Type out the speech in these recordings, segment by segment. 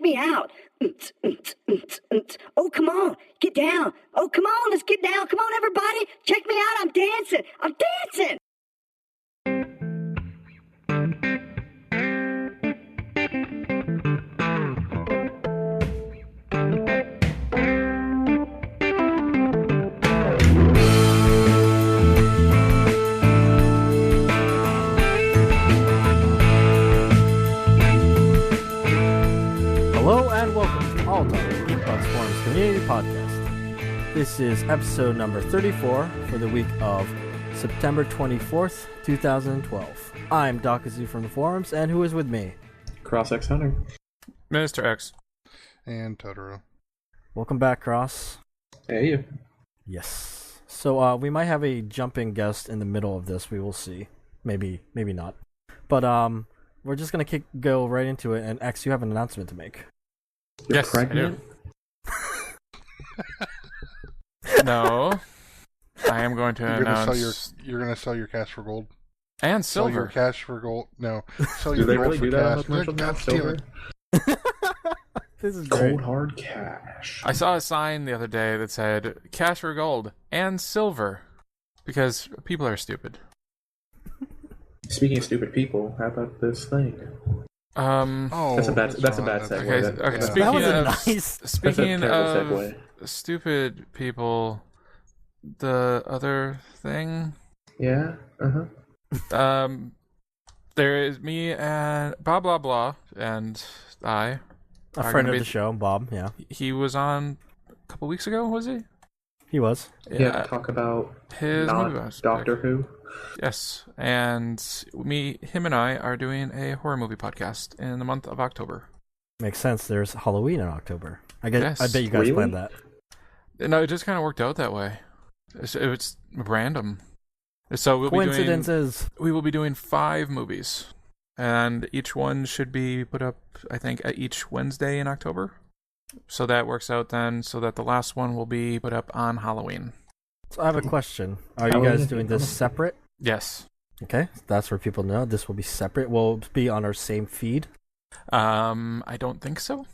me out. Oh, come on, get down. Oh, come on, let's get down. Come on, everybody, check me out. I'm dancing. I'm dancing. Hello and welcome to alltalk, Moviebox Forum's community podcast. This is episode number 34 for the week of September 24th, 2012. I'm Dakazu from the forums, and who is with me? CrossXhunter. Mr. X. And Totoro. Welcome back, Cross. Hey, you. Yes. So we might have a jumping guest in the middle of this. We will see. Maybe not. But we're just gonna go right into it. And X, you have an announcement to make. You're Yes, pregnant? No. I am going to announce... You're gonna sell your cash for gold. And Sell your silver. cash for gold. No. Sell Do your they gold really for do that on cash. the commercial now? God damn Silver? it. This is great. Cold hard cash. I saw a sign the other day that said, cash for gold and silver. Because people are stupid. Speaking of stupid people, how about this thing? Oh, That's a bad segue. Okay, That- okay. yeah. Speaking That was a of nice... speaking That's a of terrible segue. stupid people, the other thing, Yeah? Uh-huh. there is me and blah blah blah, and I. A are friend gonna of be- the show, Bob. Yeah, He was on a couple weeks ago, was he? he was. Yeah, talk about His not Moviebox Doctor pick. Who. Yes, and him and I are doing a horror movie podcast in the month of October. Makes sense. There's Halloween in October. I Yes. bet you guys Really? planned that. No, it just kind of worked out that way. It's random. So Coincidences. we will be doing 5 movies, and each one should be put up, I think, at each Wednesday in October. So that works out then, so that the last one will be put up on Halloween. So I have a question. Are you Halloween guys doing this separate? Yes. Okay, that's for people to know. This will be separate. Will it be on our same feed? I don't think so.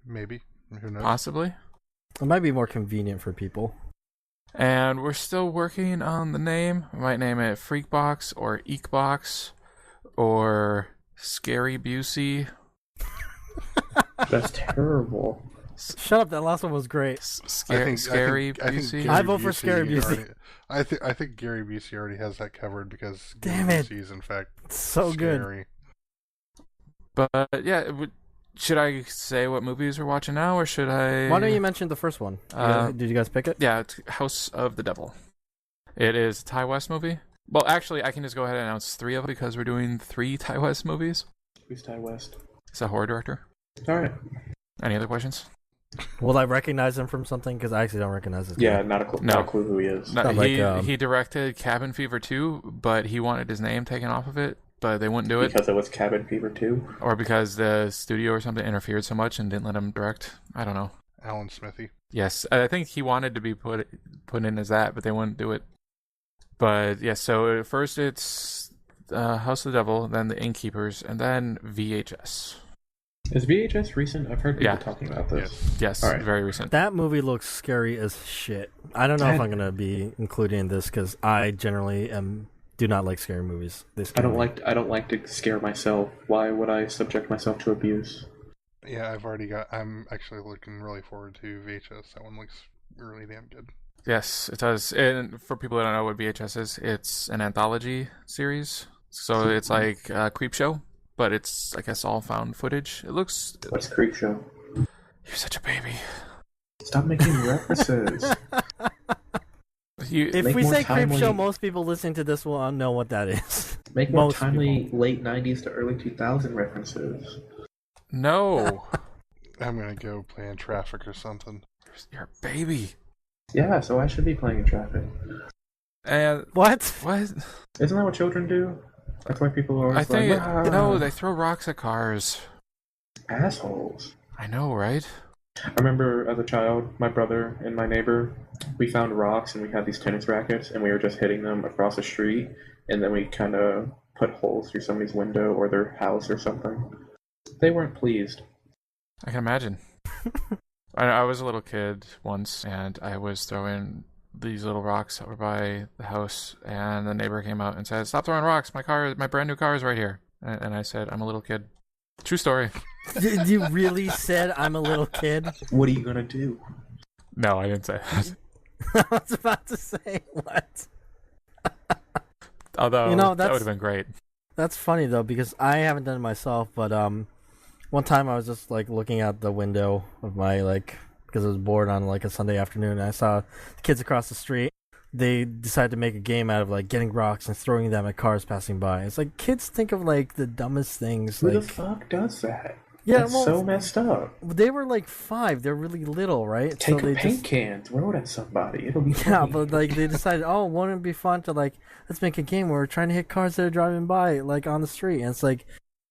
Maybe. Who knows? Possibly. It might be more convenient for people. And we're still working on the name. We might name it Freakbox or Eekbox or Scary Busey. That's terrible. Shut up! That last one was great. Scary Busey. I vote for Scary Busey. I think Gary Busey already has that covered because Damn Gary it. Busey is in fact It's so good. scary. But yeah, should I say what movies we're watching now, or should I? Why don't you mention the first one? Did you guys pick it? Yeah, it's House of the Devil. It is a Ty West movie. Well, actually, I can just go ahead and announce 3 of them because we're doing 3 Ty West movies. Who's Ty West? He's a horror director. Alright. Any other questions? Will I recognize him from something? Because I actually don't recognize this. Yeah, guy. not a No. clue who he is. No, not he like, he directed Cabin Fever 2, but he wanted his name taken off of it, but they wouldn't do it. Because it was Cabin Fever 2? Or because the studio or something interfered so much and didn't let him direct. I don't know. Alan Smithy. Yes, I think he wanted to be put in as that, but they wouldn't do it. But yeah, so first it's House of the Devil, then The Innkeepers, and then VHS. Is VHS recent? I've heard people Yeah. talking about this. Yes, All right. very recent. That movie looks scary as shit. I don't know if I'm gonna be including this because I generally do not like scary movies. I don't like to scare myself. Why would I subject myself to abuse? Yeah, I'm actually looking really forward to VHS. That one looks really damn good. Yes, it does. And for people that don't know what VHS is, it's an anthology series. So it's like a creep show, but it's, I guess, all found footage. It looks... What's Creepshow? You're such a baby. Stop making references. You, If Make we more say creep timely- show, most people listening to this will know what that is. Make more Most timely people. late 90s to early 2000 references. no. I'm gonna go play in traffic or something. You're a baby. Yeah, so I should be playing in traffic. And What? what? Isn't that what children do? That's why people are I always think... like, "Ah, No, they throw rocks at cars. assholes. I know, right? I remember as a child, my brother and my neighbor, we found rocks and we had these tennis rackets and we were just hitting them across the street, and then we kind of put holes through somebody's window or their house or something. They weren't pleased. I can imagine. I was a little kid once, and I was throwing these little rocks over by the house, and the neighbor came out and said, "Stop throwing rocks! My brand new car is right here." And I said, "I'm a little kid." True story. Did you really said I'm a little kid? What are you gonna do? No, I didn't say that. I was about to say what? Although, You know, that would have been great. That's funny though, because I haven't done it myself, but one time I was just like looking out the window of my because I was bored on like a Sunday afternoon, and I saw the kids across the street. They decided to make a game out of like getting rocks and throwing them at cars passing by. It's like kids think of like the dumbest things. Who like, the fuck does that? yeah, That's well, so messed up. they were like 5. They're really little, right? Take so a they paint just, can, throw it at somebody. It'll be yeah, funny. but like they decided, oh, wouldn't it be fun to like let's make a game where we're trying to hit cars that are driving by like on the street, and it's like.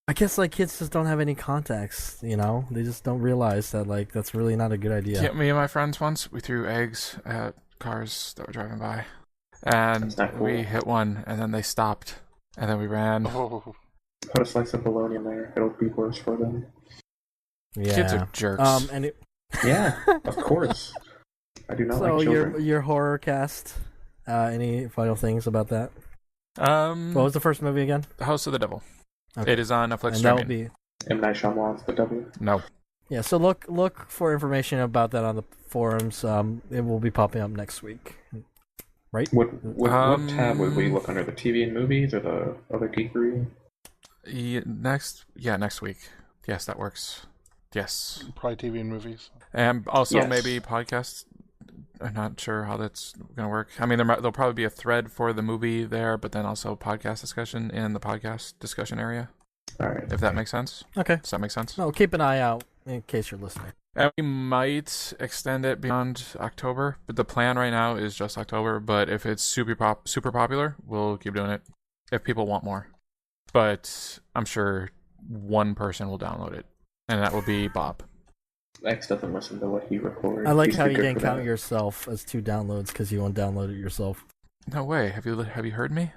I guess like kids just don't have any context, you know. They just don't realize that like that's really not a good idea. Yeah, me and my friends once, we threw eggs at cars that were driving by, and That's not cool. we hit one, and then they stopped, and then we ran. Oh, Put a slice of bologna in there. It'll be worse for them. Yeah. Kids are jerks. And Yeah, of course. I do not so like children. your horror cast. Any final things about that? What What was the first movie again? House of the Devil. Okay. It is on Netflix And that will streaming. be M. Night Shyamalan's The Devil. No. yeah. So look for information about that on the forums. It will be popping up next week, right? What tab would we look under? The TV and movies or the other geekery? Next week. Yes, that works. Yes. probably TV and movies. And also Yes. maybe podcasts. I'm not sure how that's going to work. I mean, there'll probably be a thread for the movie there, but then also podcast discussion in the podcast discussion area, All right. if that makes sense. Okay. Does that make sense? No, keep an eye out in case you're listening. And we might extend it beyond October, but the plan right now is just October. But if it's super popular, we'll keep doing it if people want more. But I'm sure one person will download it, and that will be Bob. X doesn't listen to what he records. I like He's how too you good didn't for count that. yourself as 2 downloads because you won't download it yourself. No way. Have you heard me?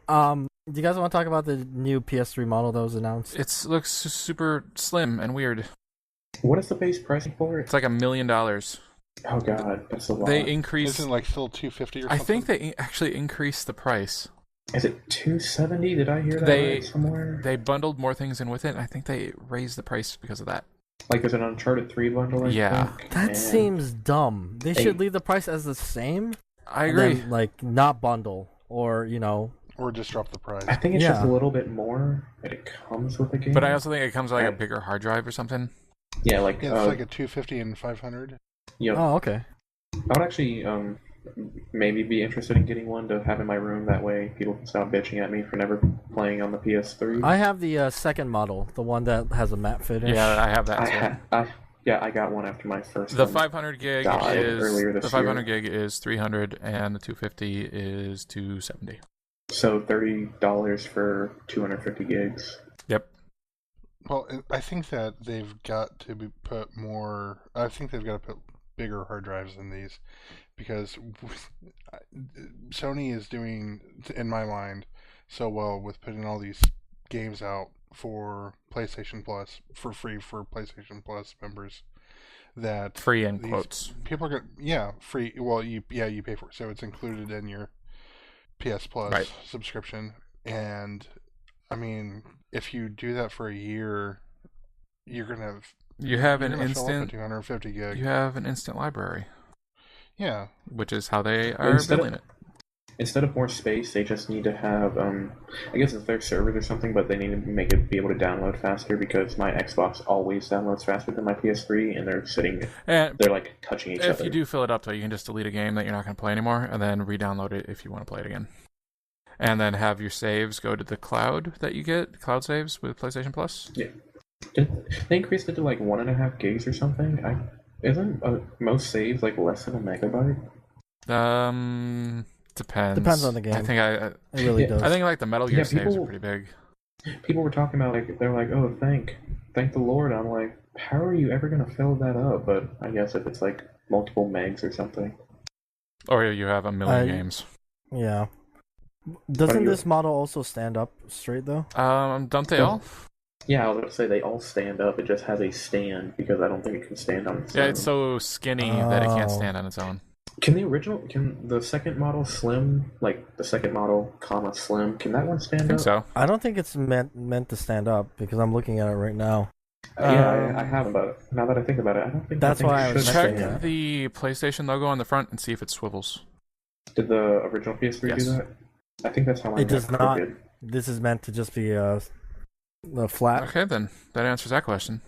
Do you guys want to talk about the new PS3 model that was announced? It looks super slim and weird. What is the base pricing for it? It's like $1 million. Oh god, that's a lot. They increased. Isn't it like still 250 or I something? think they actually increased the price. Is it 270? Did I hear that They- right somewhere? They bundled more things in with it, and I think they raised the price because of that. Like there's an Uncharted 3 bundle. I Yeah. think, That and seems dumb. They Hey. should leave the price as the same. I and agree. then, like not bundle or Or just drop the price. I think it's just Yeah. a little bit more, but it comes with the game. But I also think it comes with like a Yeah. bigger hard drive or something. yeah, like Yeah, it's like a 250 and 500. you know, Oh, okay. I would actually maybe be interested in getting one to have in my room. That way, people can stop bitching at me for never playing on the PS3. I have the second model, the one that has a matte finish. Yeah, I have that too. I got one after my first. The one. 500 gig died is earlier this the 500 gig is 300, and the 250 is 270. So $30 for 250 gigs. Yep. Well, I think that they've got to put more. I think they've got to put bigger hard drives in these, because Sony is doing, in my mind, so well with putting all these games out for PlayStation Plus for free for PlayStation Plus members. That Free in these quotes. people are gonna free. Well, you pay for it, so it's included in your PS Plus Right. subscription. And I mean, if you do that for a year, you're gonna have You have you're an gonna fill up a instant. 250 gig. You have an instant library, Yeah, which is how they are Instead of- building it. Instead of more space, they just need to have, I guess it's their servers or something, but they need to make it be able to download faster because my Xbox always downloads faster than my PS3, and And they're like touching each if other. you do fill it up, though, you can just delete a game that you're not going to play anymore, and then re-download it if you want to play it again. And then have your saves go to the cloud that you get, cloud saves with PlayStation Plus. Yeah. They increased it to like 1.5 gigs or something. Isn't most saves like less than a megabyte? Depends. Depends on the game. I think It really Yeah, does. I think like the Metal Gear Yeah, saves are people- pretty big. People were talking about like they're like, oh, thank the Lord. I'm like, how are you ever gonna fill that up? But I guess if it's like multiple megs or something. Or you have a million I- games. Yeah. Doesn't you- this model also stand up straight though? Don't they Yeah. all? Yeah, I was going to say they all stand up. It just has a stand because I don't think it can stand on its own. Yeah, it's so skinny that it can't Oh. stand on its own. Can the second model slim, like the second model, comma slim, can that one stand I think up? so. I don't think it's meant to stand up because I'm looking at it right now. Yeah, I have, but now that I think about it, I don't think That's that thing why I was should checking stand. Check the PlayStation logo on the front and see if it swivels. Did the original PS3 Yes. do that? I think that's how mine It does got not. crooked. This is meant to just be a flat. Okay, then that answers that question.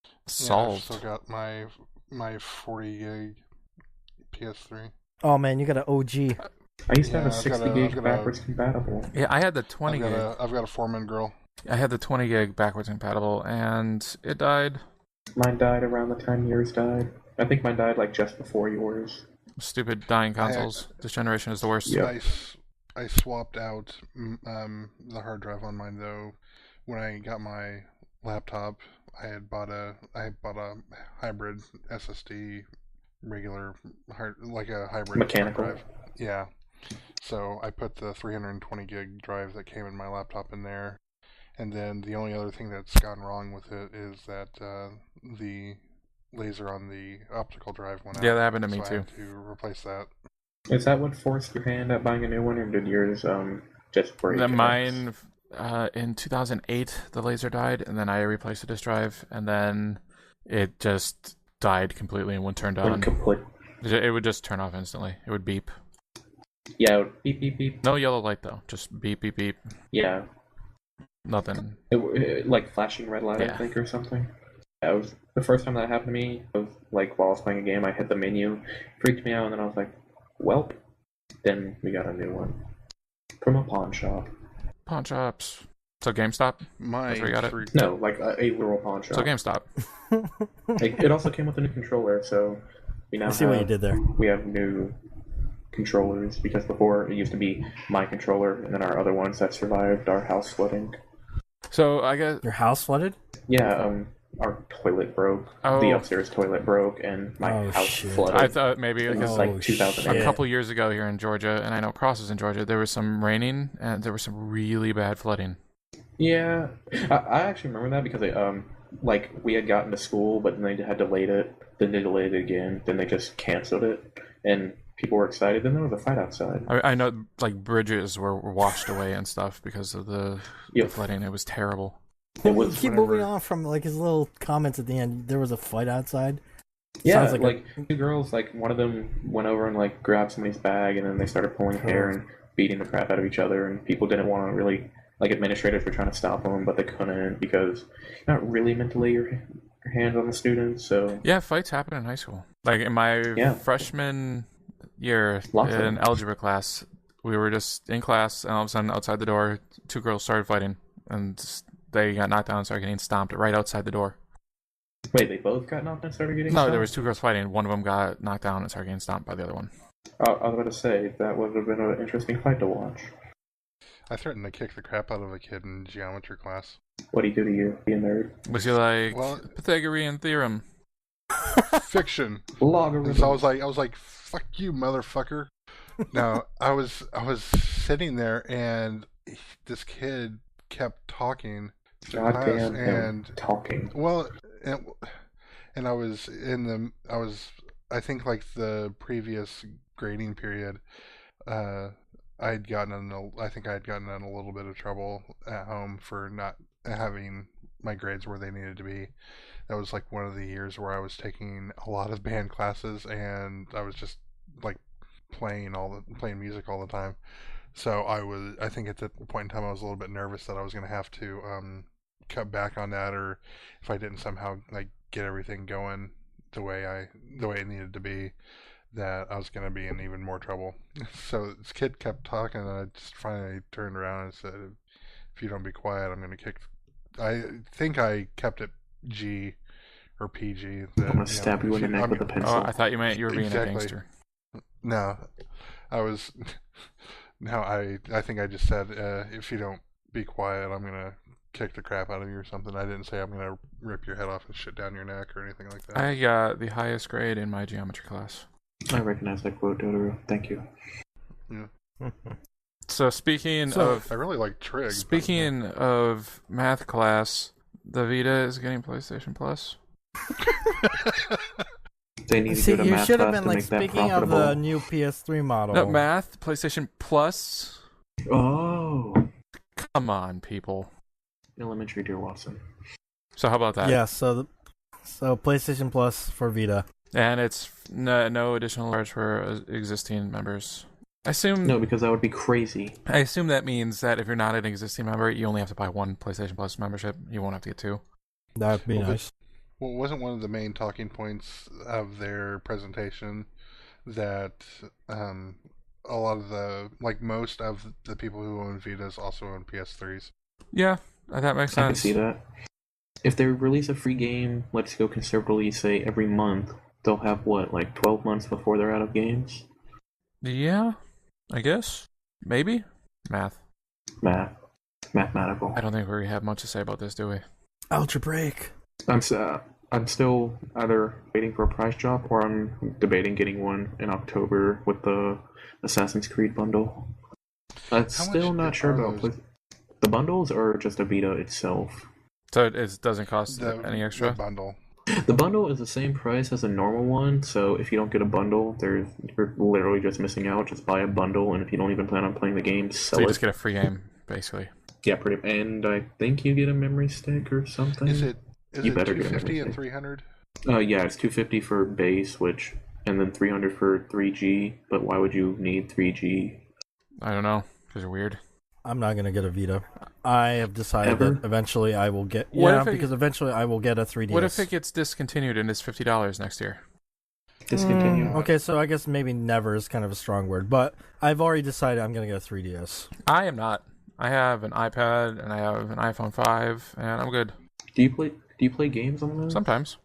Yeah, Solved. I've still got my 40 gig PS3. Oh man, you got an OG. I used to have Yeah, a I've 60 got a- gig I've got a- backwards compatible. Yeah, I had the 20 gig. I've got a Foreman grill. I had the 20 gig backwards compatible, and it died. Mine died around the time yours died. I think mine died like just before yours. Stupid dying consoles. This generation is the worst. Yeah. I swapped out the hard drive on mine though. When I got my laptop, I bought a hybrid SSD, regular like a hybrid Mechanical. drive. Yeah. So I put the 320 gig drive that came in my laptop in there, and then the only other thing that's gone wrong with it is that the laser on the optical drive went out. Yeah, that happened to me so I too. had to replace that. Is that what forced your hand at buying a new one, or did yours just break? Mine, in 2008, the laser died, and then I replaced the disk drive, and then it just died completely and wouldn't turn on. Incomplete. It would just turn off instantly. It would beep. Yeah, it would beep beep beep. No yellow light though, just beep beep beep. Yeah, Nothing. it like flashing red light, Yeah. I think, or something. Yeah, it was the first time that happened to me. It was like while I was playing a game, I hit the menu, freaked me out, and then I was like, "Welp." Then we got a new one from a pawn shop. Pawn shops. So GameStop? My That's where you got it? No, like a literal pawn shop. So GameStop. It also came with a new controller, so we now I see what you did there. we have new controllers because before it used to be my controller and then our other ones that survived our house flooding. So I guess Your house flooded? Yeah, our toilet broke. Oh. The upstairs toilet broke, and my Oh, house shit. flooded. I thought maybe It was Oh, like 2008. a shit. couple years ago here in Georgia, and I know Cross is in Georgia, there was some raining and there was some really bad flooding. Yeah, I actually remember that because it, like we had gotten to school, but then they had delayed it. Then they delayed it again. Then they just canceled it, and people were excited. Then there was a fight outside. I know like bridges were washed away and stuff because of the Yep. flooding. It was terrible. It was Keep whenever- moving on from like his little comments at the end. There was a fight outside. Yeah, Sounds like two girls, like one of them went over and like grabbed somebody's bag, and then they started pulling hair and beating the crap out of each other. And people didn't want to really, like administrators were trying to stop them, but they couldn't because you're not really meant to lay your hands on the students. So Yeah, fights happen in high school. Like in my Yeah. freshman year Lots of in them. algebra class, we were just in class, and all of a sudden outside the door, two girls started fighting, and they got knocked down and started getting stomped right outside the door. wait, they both got knocked and started getting. No, stopped? there was two girls fighting. One of them got knocked down and started getting stomped by the other one. I was about to say that would have been an interesting fight to watch. I threatened to kick the crap out of a kid in geometry class. What do you do to you? Be a nerd. Was he like Well- Pythagorean theorem? Fiction. Logarithm. So I was like, "Fuck you, motherfucker!" No, I was sitting there, and this kid kept talking through class, Goddamn him and talking. well, and I was I think like the previous grading period, I think I had gotten in a little bit of trouble at home for not having my grades where they needed to be. That was like one of the years where I was taking a lot of band classes, and I was just like playing music all the time. So I think at that point in time I was a little bit nervous that I was going to have to cut back on that, or if I didn't somehow like get everything going the way it needed to be, that I was going to be in even more trouble. So this kid kept talking, and I just finally turned around and said, "If you don't be quiet, I'm going to kick." I think I kept it G or PG. I'm gonna stab you in the neck with a pencil. Oh, I thought you meant you were being Exactly. a gangster. No, I was. No, I think I just said, if you don't be quiet, I'm gonna kick the crap out of you or something. I didn't say I'm gonna rip your head off and shit down your neck or anything like that. I got the highest grade in my geometry class. I recognize that quote, Totoro. Thank you. So speaking So- of I really like Trig. Speaking of math class, the Vita is getting PlayStation Plus. They need to See, go to you math should have class been to like make that speaking of profitable. the new PS3 model. No, math, PlayStation Plus. Oh, Come on, people. elementary, dear Watson. So how about that? Yeah, so PlayStation Plus for Vita. And it's no additional charge for existing members. I assume No, because that would be crazy. I assume that means that if you're not an existing member, you only have to buy one PlayStation Plus membership. You won't have to get two. That'd be Well, nice. Well, wasn't one of the main talking points of their presentation that a lot of most of the people who own Vitas also own PS3s? Yeah, that makes sense. I can see that. If they release a free game, let's go conservatively say every month, they'll have what, like 12 months before they're out of games? Yeah, I guess. Maybe. Mathematical. I don't think we have much to say about this, do we? Ultra Break. I'm still either waiting for a price drop or I'm debating getting one in October with the Assassin's Creed bundle. I'm How still much not sure are about those? the bundles or just a Vita itself. So it doesn't cost any The extra? bundle. The bundle is the same price as a normal one, so if you don't get a bundle, you're literally just missing out. Just buy a bundle, and if you don't even plan on playing the game, So sell you it. just get a free game, basically. Yeah, pretty. And I think you get a memory stick or something. Is it You better get 250 and everything. 300? Yeah, it's $250 for base, and then $300 for 3G. But why would you need 3G? I don't know, because you're weird. I'm not gonna get a Vita. I have decided Ever? that eventually I will get. What Yeah, if it- because eventually I will get a 3DS. What if it gets discontinued and it's $50 next year? Discontinue. Okay, so I guess maybe never is kind of a strong word, but I've already decided I'm gonna get a 3DS. I am not. I have an iPad and I have an iPhone 5, and I'm good. Do you play games on those? Sometimes.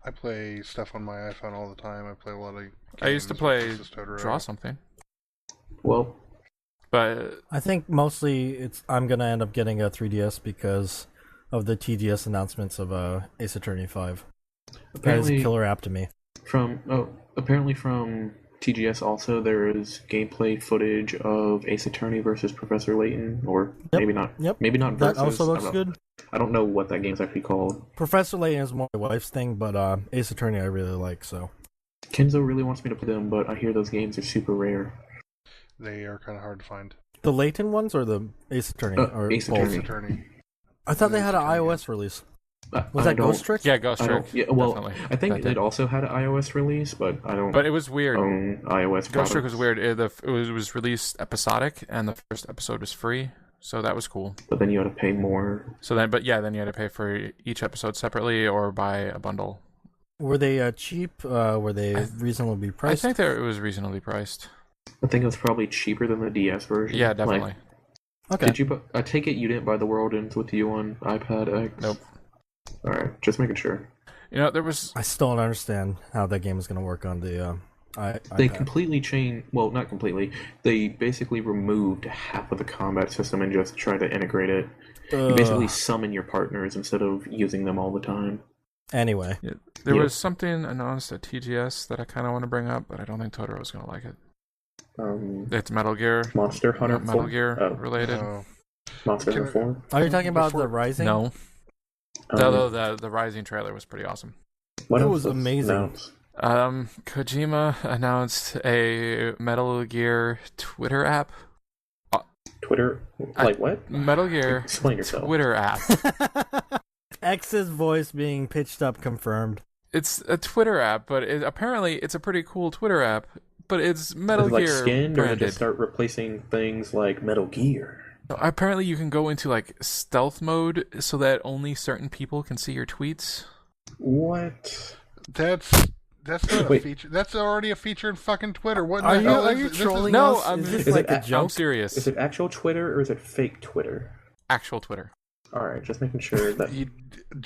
I play stuff on my iPhone all the time. I play a lot of games. I used to with play Princess Totoro. Draw Something. Well, But I think mostly I'm gonna end up getting a 3DS because of the TGS announcements of Ace Attorney 5. That is a apparently killer app to me. from TGS also there is gameplay footage of Ace Attorney versus Professor Layton, or Yep, maybe not. yep. Maybe not That versus. also looks I don't know. good. I don't know what that game's actually called. Professor Layton is more my wife's thing, but Ace Attorney I really like. So Kenzo really wants me to play them, but I hear those games are super rare. They are kind of hard to find. the Layton ones or the Ace Attorney or Ace both? Attorney. Ace Attorney. I thought they Ace had an Attorney. iOS release. Was I that don't- Ghost Trick? yeah, Ghost I Trick. don't. Yeah, well, definitely. I think That did. it also had an iOS release, but I don't But it was weird. own iOS. Ghost Trick was products. weird. It was released episodic, and the first episode was free, so that was cool. But then you had to pay more. So then you had to pay for each episode separately or buy a bundle. Were they cheap? Were they reasonably priced? I think that it was reasonably priced. I think it was probably cheaper than the DS version. Yeah, definitely. Okay. Did you? I take it you didn't buy The World Ends with You on iPad X? Nope. All right, just making sure. You know, there was I still don't understand how that game is going to work on the They iPad. completely changed. Well, not completely. They basically removed half of the combat system and just tried to integrate it. You basically summon your partners instead of using them all the time. Anyway, there Yep. was something announced at TGS that I kind of want to bring up, but I don't think Totoro is going to like it. It's Metal Gear. Monster Hunter Metal 4? Gear Oh, related. No. Monster Can- Hunter 4? are you talking about Before- the Rising? No. Um, Although the Rising trailer was pretty awesome. what It else was amazing. announced? Kojima announced a Metal Gear Twitter app. Twitter? Like what? Metal Gear Explain yourself. Twitter app. X's voice being pitched up confirmed. It's a Twitter app, but apparently it's a pretty cool Twitter app. But it's Metal Is it like Gear skinned, or did branded. they start replacing things like Metal Gear? Apparently you can go into like stealth mode so that only certain people can see your tweets. What? That's not a Wait. feature. That's already a feature in fucking Twitter. What in Are the you hell are is you it? This is- trolling No, us? I'm- Is this Is like it a a- joke? I'm serious. Is it actual Twitter or is it fake Twitter? Actual Twitter. Alright, just making sure that...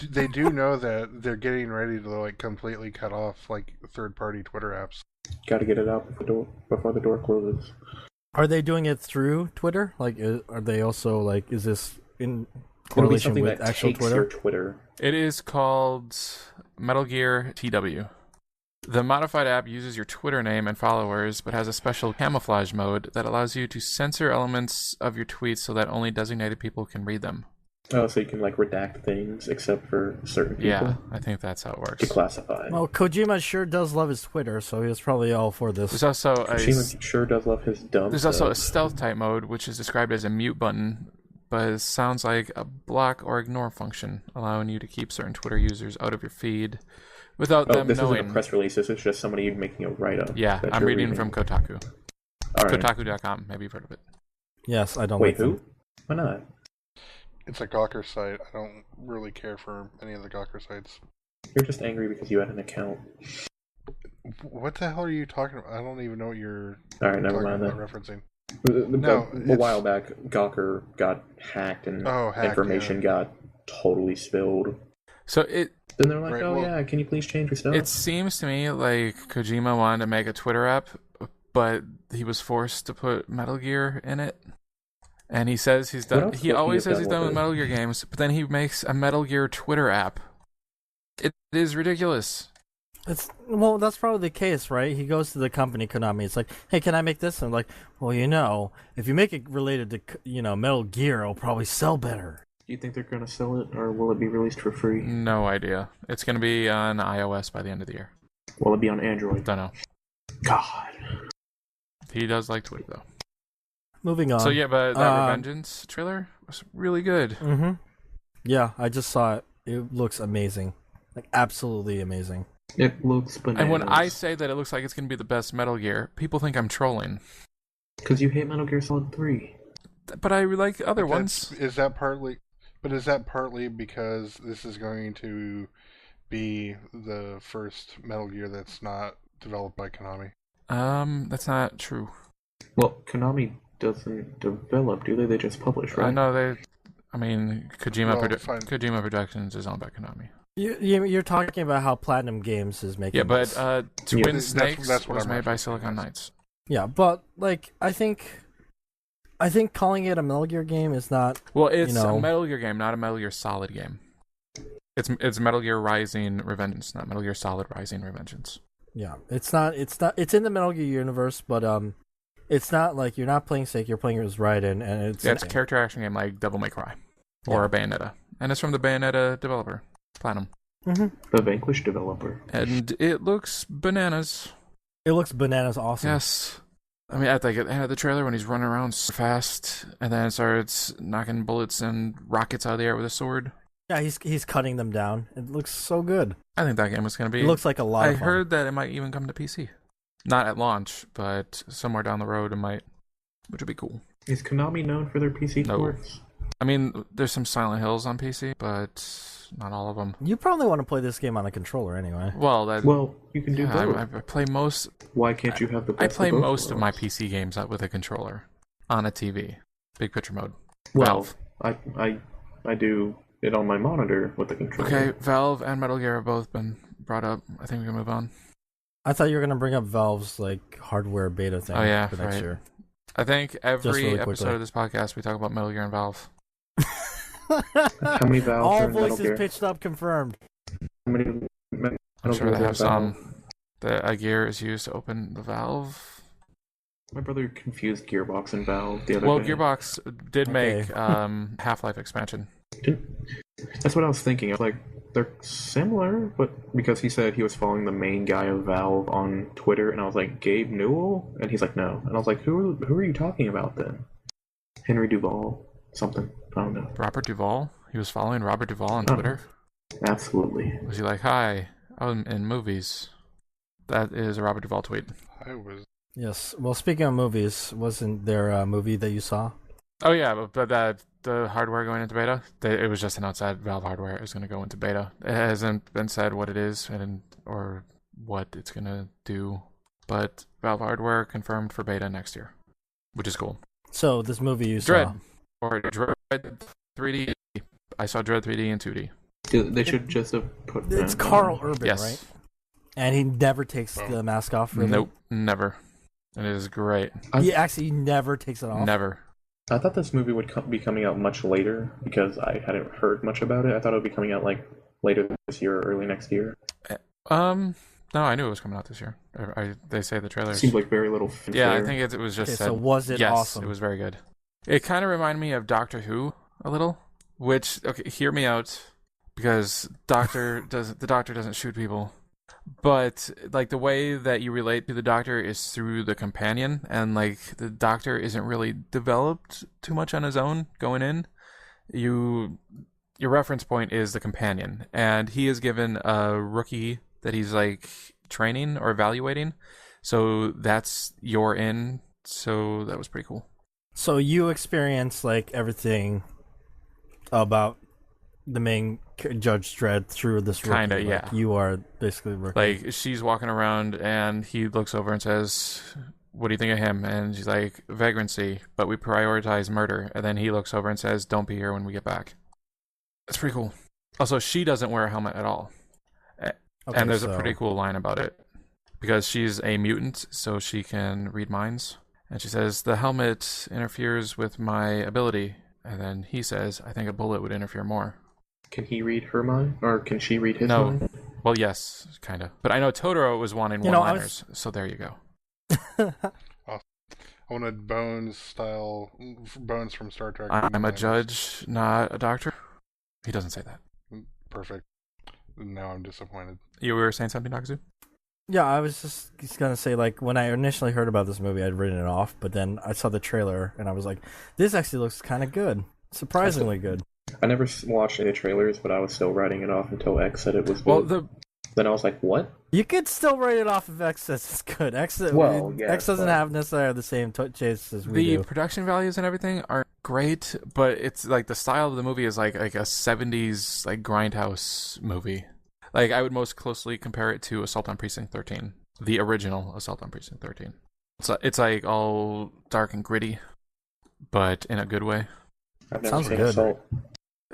They do know that they're getting ready to like completely cut off like third-party Twitter apps. Gotta get it out before the door closes. Are they doing it through Twitter? Like, are they also like? Is this in It'll be correlation something with that actual takes Twitter? your Twitter. It is called Metal Gear TW. The modified app uses your Twitter name and followers, but has a special camouflage mode that allows you to censor elements of your tweets so that only designated people can read them. Oh, so you can like redact things except for certain people. Yeah, I think that's how it works. Declassified. Well, Kojima sure does love his Twitter, so he was probably all for this. There's also Kojima sure does love his dumb There's also a stealth type mode, which is described as a mute button, but it sounds like a block or ignore function, allowing you to keep certain Twitter users out of your feed without them this knowing. isn't a press release. This is just somebody making a write-up. Yeah, I'm reading from Kotaku. All right. Kotaku.com. Maybe you've heard of it. Yes, I don't Wait, like who? them. Why not? It's a Gawker site. I don't really care for any of the Gawker sites. You're just angry because you had an account. What the hell are you talking about? I don't even know what you're All right, never talking mind about that. referencing. No, a while back, Gawker got hacked and information got totally spilled. So it. Then they're like, Right, "Oh well, yeah, can you please change your stuff?" It seems to me like Kojima wanted to make a Twitter app, but he was forced to put Metal Gear in it. And he says he's What done. else He would he always have says he's done done with with Metal Gear games, but then he makes a Metal Gear Twitter app. It is ridiculous. Well, that's probably the case, right? He goes to the company Konami. It's like, hey, can I make this? And I'm like, well, if you make it related to Metal Gear, it'll probably sell better. Do you think they're gonna sell it, or will it be released for free? No idea. It's going to be on iOS by the end of the year. Will it be on Android? Don't know. God. He does like Twitter though. Moving on. So yeah, but that Revengeance trailer was really good. Mm-hmm. Yeah, I just saw it. It looks amazing, like absolutely amazing. It looks bananas. And when I say that it looks like it's going to be the best Metal Gear, people think I'm trolling. Because you hate Metal Gear Solid 3. But I like other ones. Is that partly because this is going to be the first Metal Gear that's not developed by Konami? That's not true. Well, Konami doesn't develop, do they? They just publish, right? No, Kojima Fine. Kojima Productions is owned by Konami. You're talking about how Platinum Games is making. Yeah, but this. Twin that's Snakes what was I'm made by referencing, Silicon yes. Knights. Yeah, but I think calling it a Metal Gear game is not. Well, it's a Metal Gear game, not a Metal Gear Solid game. It's Metal Gear Rising Revengeance, not Metal Gear Solid Rising Revengeance. Yeah, it's not. It's in the Metal Gear universe, but it's not like you're not playing Snake. You're playing as Raiden, and it's a character action game like Devil May Cry or Bayonetta, and it's from the Bayonetta developer, Platinum. Mm-hmm. The Vanquish developer. And it looks bananas. It looks bananas awesome. Yes. I mean, at the end of the trailer when he's running around so fast and then starts knocking bullets and rockets out of the air with a sword. Yeah, he's cutting them down. It looks so good. I think that game was going to be... It looks like a lot of fun. I heard that it might even come to PC. Not at launch, but somewhere down the road it might, which would be cool. Is Konami known for their PC ports? I mean, there's some Silent Hills on PC, but not all of them. You probably want to play this game on a controller anyway. Well, you can do both. I play most... Why can't you have the best I play of both most of my worlds? PC games with a controller on a TV. Big picture mode. Well, Valve. I do it on my monitor with the controller. Okay, Valve and Metal Gear have both been brought up. I think we can move on. I thought you were going to bring up Valve's hardware beta thing for next year. I think every really episode quickly. of this podcast we talk about Metal Gear and Valve. How many Valves All are in Metal voices Gear? pitched up confirmed. How many Metal I'm sure Gears they are have some. A gear is used to open the valve. My brother confused Gearbox and Valve the other Well, day. Gearbox did make Half-Life expansion. That's what I was thinking. I was like, they're similar, but because he said he was following the main guy of Valve on Twitter, and I was like, Gabe Newell? And he's like, no. And I was like, who are you talking about then? Henry Duval? Something. I don't know. Robert Duvall? He was following Robert Duvall on Oh. Twitter? Absolutely. Was he like, hi, I'm in movies? That is a Robert Duvall tweet. I was. Yes. Well, speaking of movies, wasn't there a movie that you saw? Oh yeah, but the hardware going into beta, it was just announced that Valve hardware is going to go into beta. It hasn't been said what it is or what it's going to do, but Valve hardware confirmed for beta next year, which is cool. So this movie you Dredd saw. or Dredd 3D. I saw Dredd 3D in 2D. They should just have put It's that Carl on. Urban, Yes. right? And he never takes the mask off. Really? Nope, never. And it is great. He actually never takes it off. Never. I thought this movie would be coming out much later because I hadn't heard much about it. I thought it would be coming out like later this year or early next year. No, I knew it was coming out this year. They say the trailer. Seems like very little Yeah, I fanfare. think it was just Okay, said. so was it yes, awesome? It was very good. It kind of reminded me of Doctor Who a little, Which, okay, hear me out, because the doctor doesn't shoot people. But like the way that you relate to the doctor is through the companion, and like the doctor isn't really developed too much on his own going in. Your reference point is the companion, and he is given a rookie that he's like training or evaluating. So that's your in. So that was pretty cool. So you experience like everything about the main Judge Dredd through this rookie. Kinda, yeah. Like, you are basically rookie. Like, she's walking around, and he looks over and says, "What do you think of him?" And she's like, "Vagrancy, but we prioritize murder." And then he looks over and says, "Don't be here when we get back." That's pretty cool. Also, she doesn't wear a helmet at all. And there's a pretty cool line about it. Because she's a mutant, so she can read minds. And she says, "The helmet interferes with my ability." And then he says, "I think a bullet would interfere more." Can he read her mind? Or can she read his No. mind? Well, yes, kind of. But I know Totoro was wanting one-liners, so there you go. I wanted Bones from Star Trek. I'm a judge, not a doctor. He doesn't say that. Perfect. Now I'm disappointed. You were saying something, Dakazu? Yeah, I was just gonna say, like, when I initially heard about this movie, I'd written it off, but then I saw the trailer, and I was like, this actually looks kind of good. Surprisingly good. I never watched any trailers, but I was still writing it off until X said it was good. Well, Then I was like, what? You could still write it off if X says it's good. X doesn't have necessarily the same taste as we do. The production values and everything are great, but it's like the style of the movie is like a 70s like grindhouse movie. Like, I would most closely compare it to Assault on Precinct 13, the original Assault on Precinct 13. It's like all dark and gritty, but in a good way. I've never Sounds seen good. Assault.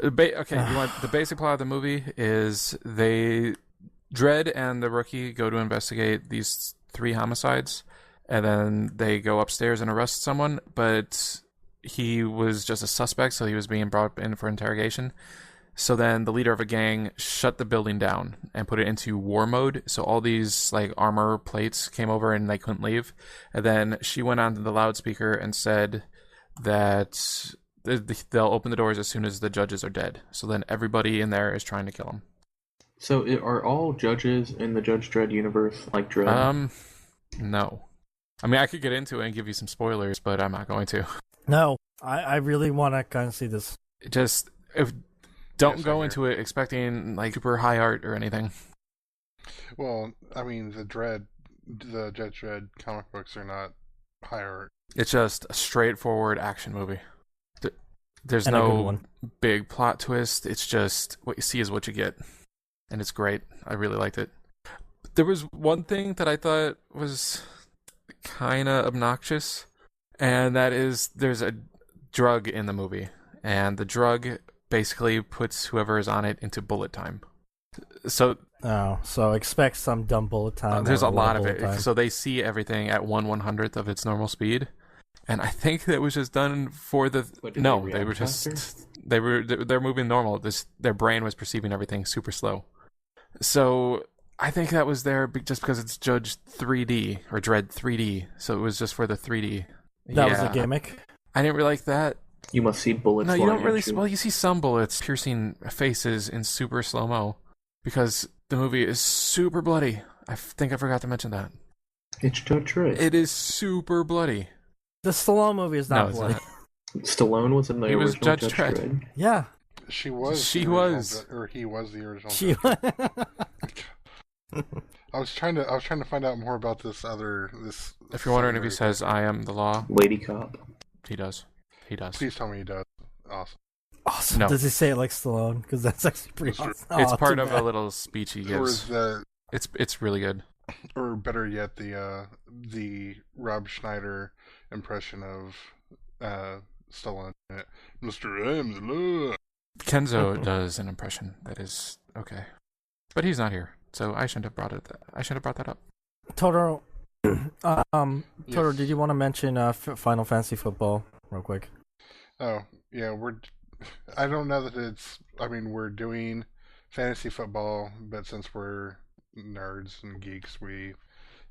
Okay, the basic plot of the movie is Dredd and the rookie go to investigate these 3 homicides, and then they go upstairs and arrest someone, but he was just a suspect, so he was being brought in for interrogation. So then the leader of a gang shut the building down and put it into war mode. So all these like armor plates came over and they couldn't leave. And then she went onto the loudspeaker and said that they'll open the doors as soon as the judges are dead. So then everybody in there is trying to kill him. So are all judges in the Judge Dredd universe like Dredd? No. I mean, I could get into it and give you some spoilers, but I'm not going to. No, I really want to kind of see this. Don't go into it expecting like super high art or anything. Well, I mean, the Judge Dredd comic books are not high art. It's just a straightforward action movie. There's And a good no one. big plot twist. It's just what you see is what you get. And it's great. I really liked it. There was one thing that I thought was kind of obnoxious, and that is there's a drug in the movie, and the drug basically puts whoever is on it into bullet time. So expect some dumb bullet time. there's or a lot of bullet it. time. So they see everything at 1/100th of its normal speed, and I think that was just done for the. What, did No, they they were react just faster? they're moving normal. Their brain was perceiving everything super slow. So I think that was there just because it's Judge 3D or Dredd 3D. So it was just for the 3D. That was a gimmick. I didn't really like that. You must see bullets. No, you flying don't really. at you. Well, you see some bullets piercing faces in super slow mo because the movie is super bloody. I think I forgot to mention that. It's Judge Dredd. It is super bloody. The Stallone movie is not No, it's bloody. not. Stallone was in the He was original Judge Dredd. Yeah. She was. She the original was. or he was the original. She. I was trying to find out more about this. If you're wondering if he says "I am the law," Lady Cop. he does. He does. Please tell me he does. Awesome. Awesome. No. Does he say it like Stallone? Because that's actually pretty awesome. It's Oh, part too of bad. a little speech he Or gives. It's really good. or better yet, the Rob Schneider impression of Stallone. Mr. M. the law. Kenzo does an impression that is okay, but he's not here, so I shouldn't have brought that up. Totoro. Totoro, Yes. did you want to mention Final Fantasy Football real quick? Oh, yeah, I don't know that it's. I mean, we're doing fantasy football, but since we're nerds and geeks, we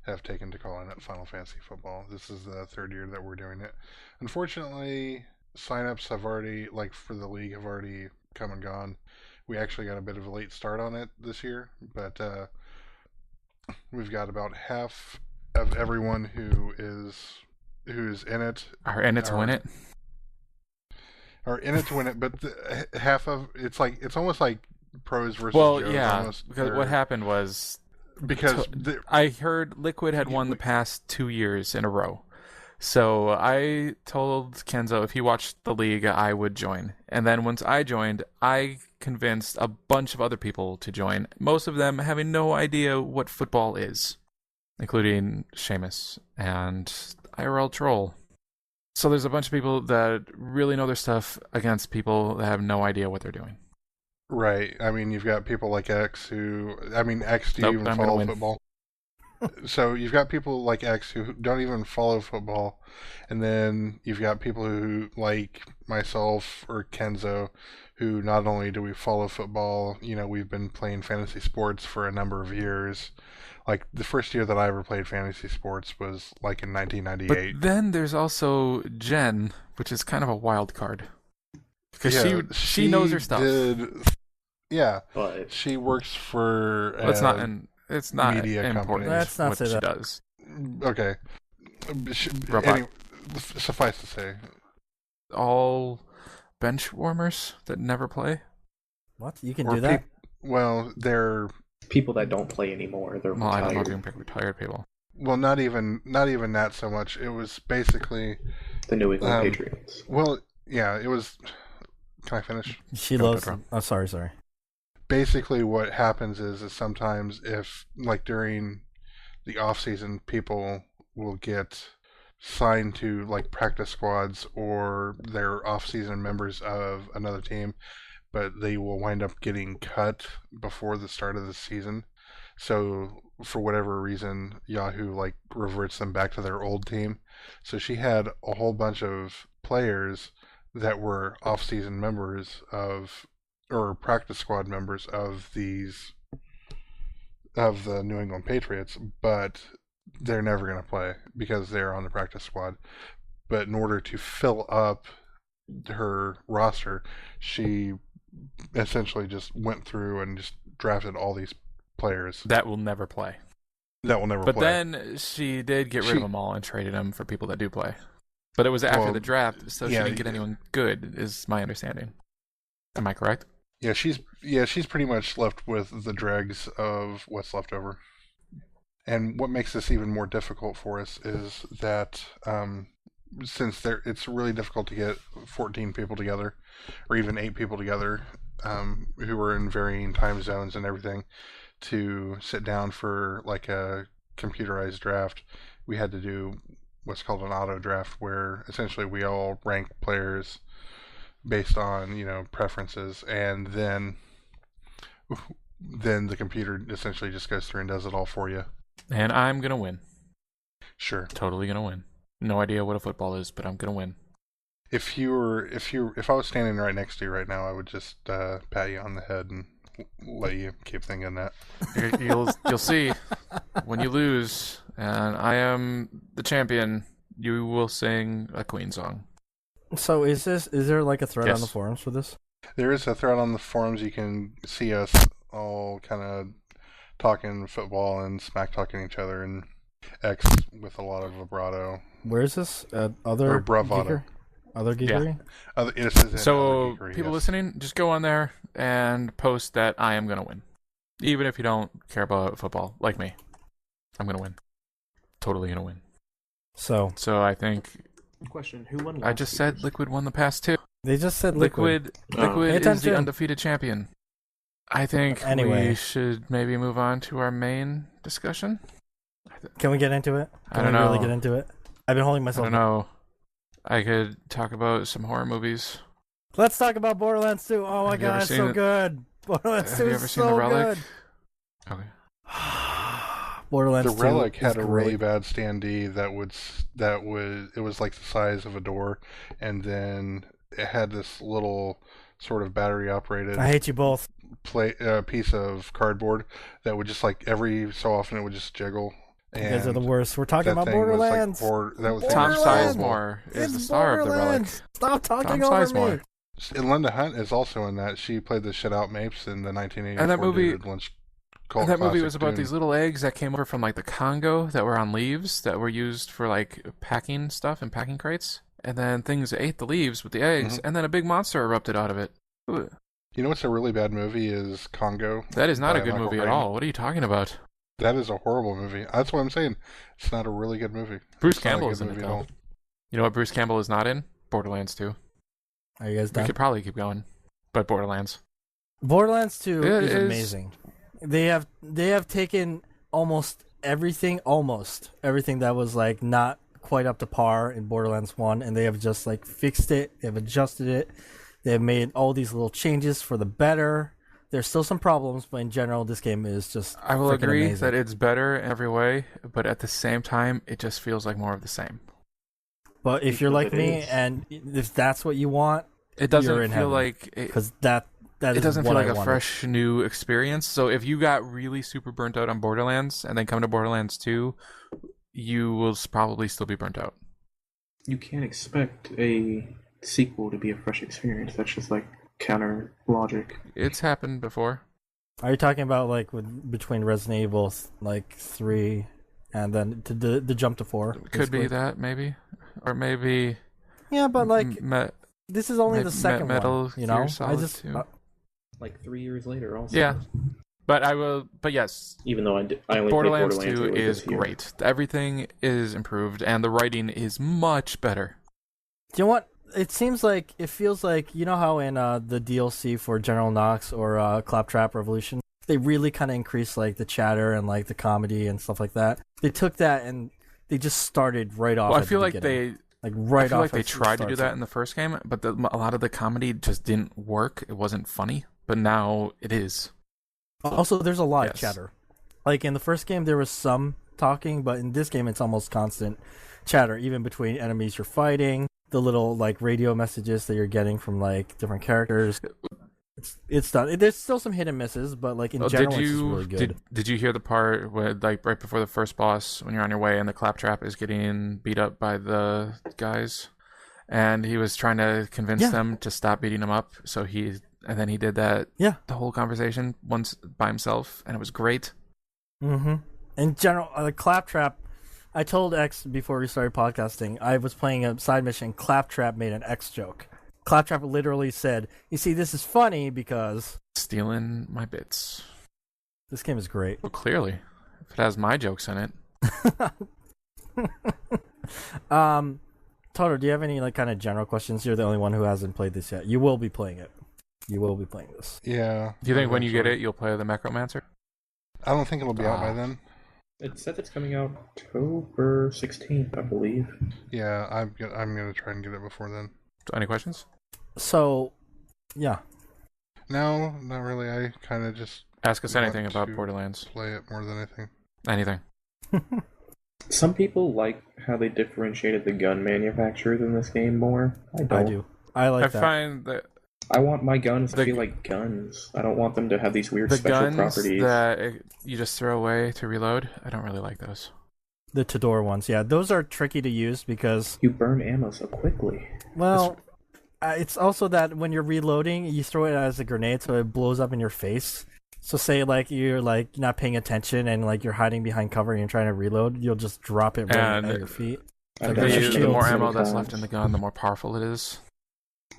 have taken to calling it Final Fantasy Football. This is the 3rd year that we're doing it. Unfortunately, signups have already, like for the league, have already come and gone. We actually got a bit of a late start on it this year, but we've got about half of everyone who's in it Are in it to win it? Are in it to win it, but half of it's almost like pros versus Well, Joes. yeah, Almost, because what happened was because I heard Liquid had won the past 2 years in a row. So I told Kenzo if he watched the league, I would join. And then once I joined, I convinced a bunch of other people to join, most of them having no idea what football is, including Seamus and IRL Troll. So there's a bunch of people that really know their stuff against people that have no idea what they're doing. Right. I mean, you've got people like X X, do you even follow football? So you've got people like X who don't even follow football, and then you've got people who, like myself or Kenzo, who not only do we follow football, we've been playing fantasy sports for a number of years. Like, the first year that I ever played fantasy sports was, like, in 1998. But then there's also Jen, which is kind of a wild card. Because she knows her stuff. But she works for it's not media important. companies. Let's not what say she that. does. Okay. Robot. Suffice to say. All bench warmers that never play? What? You can do that? They're people that don't play anymore. They're I don't know if you retired. can pick retired people. Well, not even that so much. It was basically The New England Patriots. Well, yeah, it was. Can I finish? She Go, loves. Pedro. Oh, sorry. Basically, what happens is sometimes if, like, during the off season, people will get signed to, like, practice squads, or they're off season members of another team, but they will wind up getting cut before the start of the season. So for whatever reason, Yahoo, like, reverts them back to their old team. So she had a whole bunch of players that were off season members or practice squad members of the New England Patriots, but they're never going to play because they're on the practice squad. But in order to fill up her roster, she essentially just went through and just drafted all these players That will never play. play. But then she did get rid of them all and traded them for people that do play. But it was after the draft, so she didn't get anyone good, is my understanding. Am I correct? Yeah, she's pretty much left with the dregs of what's left over. And what makes this even more difficult for us is that since it's really difficult to get 14 people together, or even 8 people together, who are in varying time zones and everything, to sit down for, like, a computerized draft. We had to do what's called an auto draft, where essentially we all rank players based on, preferences, and then the computer essentially just goes through and does it all for you. And I'm going to win. Sure. Totally going to win. No idea what a football is, but I'm going to win. If I was standing right next to you right now, I would just pat you on the head and let you keep thinking that. You'll see when you lose and I am the champion, you will sing a Queen song. So is there like a thread Yes. on the forums for this? There is a thread on the forums. You can see us all kind of talking football and smack talking each other, and X with a lot of vibrato. Where is this? Or Other bravado. Geeker? Other Geekery? It says in So Other Geekery, people yes. listening, just go on there and post that I am going to win. Even if you don't care about football, like me. I'm going to win. Totally going to win. So So I think Question: Who won? I just said Liquid won the past 2. they just said Liquid. Liquid Pay is the attention. undefeated champion. I think Anyway. we should maybe move on to our main discussion. Can we get into it? I Can don't we really know. get into it? I've been holding I myself. don't know. I could talk about some horror movies. Let's talk about Borderlands 2. Oh my Have you god, ever it's seen so it? good. Borderlands Have 2 you is ever seen so The Relic? good. Okay. Borderlands The 2 Relic had is a really great. bad standee it was like the size of a door, and then it had this little sort of battery operated I hate you both. piece of cardboard that would just, like, every so often it would just jiggle. You guys are the And worst. We're talking that about thing was, like, Borderlands. that was Tom Borderlands! Sizemore is It's the star of The Relic. Borderlands. Stop talking Tom over Sizemore. me. And Linda Hunt is also in that. She played the shit out Mapes in the 1984 And that movie- David Lynch cult That movie classic was about Dune. these little eggs that came over from like the Congo that were on leaves that were used for like packing stuff and packing crates. And then things ate the leaves with the eggs, and then a big monster erupted out of it. Ugh. You know what's a really bad movie is Congo. That is not by a good Michael movie at Crichton. all. What are you talking about? That is a horrible movie. That's what I'm saying. It's not a really good movie. Bruce It's not a Campbell good is in it movie at though. all. You know what Bruce Campbell is not in? Borderlands 2. Are you guys We done? could probably keep going, but Borderlands. Borderlands 2 It is is- amazing. They have taken almost everything that was like not quite up to par in Borderlands 1, and they have just like fixed it, they've adjusted it, they've made all these little changes for the better. There's still some problems, but in general this game is just I will freaking agree amazing. that it's better in every way, but at the same time, it just feels like more of the same. But if you're like Because it me is. and if that's what you want, It doesn't You're in feel heaven. like because that it is doesn't what feel like I a wanted. fresh new experience. So if you got really super burnt out on Borderlands and then come to Borderlands 2, you will probably still be burnt out. You can't expect a sequel to be a fresh experience. That's just like counter logic. It's happened before. Are you talking about like between Resident Evil like 3 and then to the jump to 4? Could be basically? that, maybe. Or maybe Yeah, but like this is only the second Metal one, you know. Gear I Solid just 2. Like 3 years later, also. Yeah. But yes, Even though I only played Borderlands Borderlands 2 earlier is this year. great. Everything is improved, and the writing is much better. Do you know what? It feels like you know how in the DLC for General Knox or Claptrap Revolution, they really kind of increased like the chatter and like the comedy and stuff like that. They took that and they just started right off. Well, I at feel the like beginning. they right I feel off like they as it tried to do starts. that in the first game, but a lot of the comedy just didn't work. It wasn't funny, but now it is. Also, there's a lot of Yes. chatter. Like in the first game, there was some talking, but in this game, it's almost constant chatter, even between enemies you're fighting. The little like radio messages that you're getting from like different characters. It's done. There's still some hit and misses, but like in general, it's just really good. Did you hear the part where like right before the first boss when you're on your way and the Claptrap is getting beat up by the guys, and he was trying to convince Yeah. them to stop beating him up, and then he did that Yeah. the whole conversation once by himself, and it was great. Mm-hmm. In general, Claptrap. I told X before we started podcasting. I was playing a side mission. Claptrap made an X joke. Claptrap literally said, "You see, this is funny because Stealing my bits. this game is great." Well, clearly, if it has my jokes in it. Totoro, do you have any like kind of general questions? You're the only one who hasn't played this yet. You will be playing it. You will be playing this. Yeah. Do you think when you get eventually. it, you'll play the Necromancer? I don't think it'll be out by Ah. then. It said it's coming out October 16th, I believe. Yeah, I'm gonna try and get it before then. Any questions? So, yeah. No, not really. I kind of just Ask us anything want about to Borderlands. play it more than anything. Anything. Some people like how they differentiated the gun manufacturers in this game more. I don't. I do. I like I that. find that I want my guns to The- feel like guns. I don't want them to have these weird the special guns properties. that you just throw away to reload, I don't really like those. The Totoro ones, yeah, those are tricky to use because, You burn ammo so quickly. well, it's also that when you're reloading, you throw it as a grenade, so it blows up in your face. So say like you're like not paying attention and like you're hiding behind cover and you're trying to reload, you'll just drop it right And at your feet. I've Like done that's that your The shield more so many ammo that's times. left in the gun, the more powerful it is.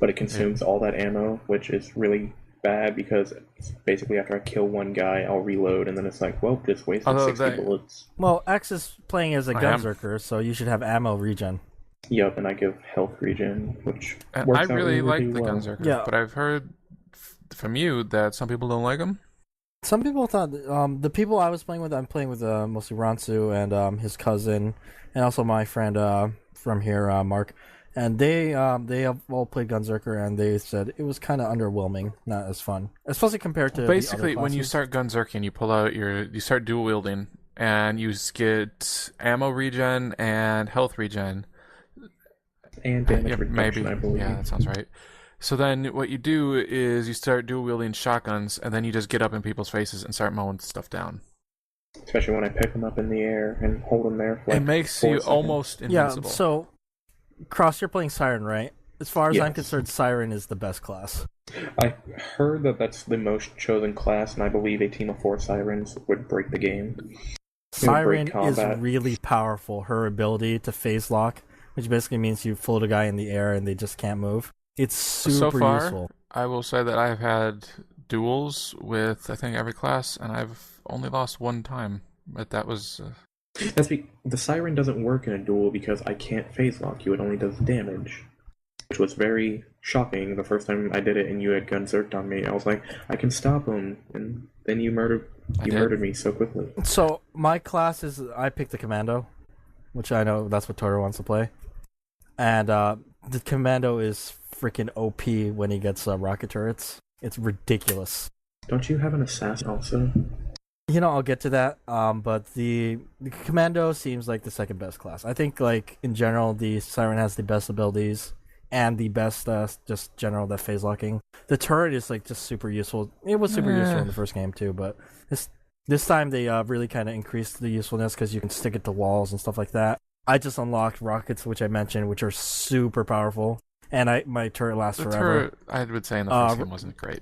But it consumes all that ammo, which is really bad because it's basically after I kill one guy, I'll reload, and then it's like, well, just wasted Although 60 that- bullets. Well, X is playing as a I am. gunzerker, so you should have ammo regen. Yup, and I give health regen, which And works I out really like the well. Gunzerker, Yeah. but I've heard from you that some people don't like them. Some people thought the people I was playing with, I'm playing with mostly Ransu and his cousin, and also my friend from here, Mark, and they have all played Gunzerker, and they said it was kind of underwhelming, not as fun, especially compared to Basically, the other when you classes. start Gunzerking, you start dual wielding, and you get ammo regen and health regen. And damage Yeah, reduction, maybe. I believe. Yeah, that sounds right. So then what you do is you start dual wielding shotguns, and then you just get up in people's faces and start mowing stuff down. Especially when I pick them up in the air and hold them there for like It makes 4 you seconds. almost Yeah, invincible. so Cross, you're playing Siren, right? as far as I'm Yes. concerned, Siren is the best class. I heard that that's the most chosen class, and I believe a team of 4 sirens would break the game. Siren is combat. really powerful. Her ability to phase lock, which basically means you float a guy in the air and they just can't move. It's super So far, useful. I will say that I've had duels with I think every class, and I've only lost one time. But that was The siren doesn't work in a duel because I can't phase lock you. It only does damage, which was very shocking the first time I did it, and you had gun zerked on me. I was like, I can stop him, and then you murdered me so quickly. So my class is I picked the commando, which I know that's what Totoro wants to play, and the commando is freaking OP when he gets rocket turrets. It's ridiculous. Don't you have an assassin also? You know, I'll get to that. But the commando seems like the second best class. I think, like in general, the siren has the best abilities and the best just general that phase locking. The turret is like just super useful. It was super useful in the first game too, but this time they really kind of increased the usefulness because you can stick it to walls and stuff like that. I just unlocked rockets, which I mentioned, which are super powerful, and my turret lasts forever. turret, I would say in the first game wasn't great.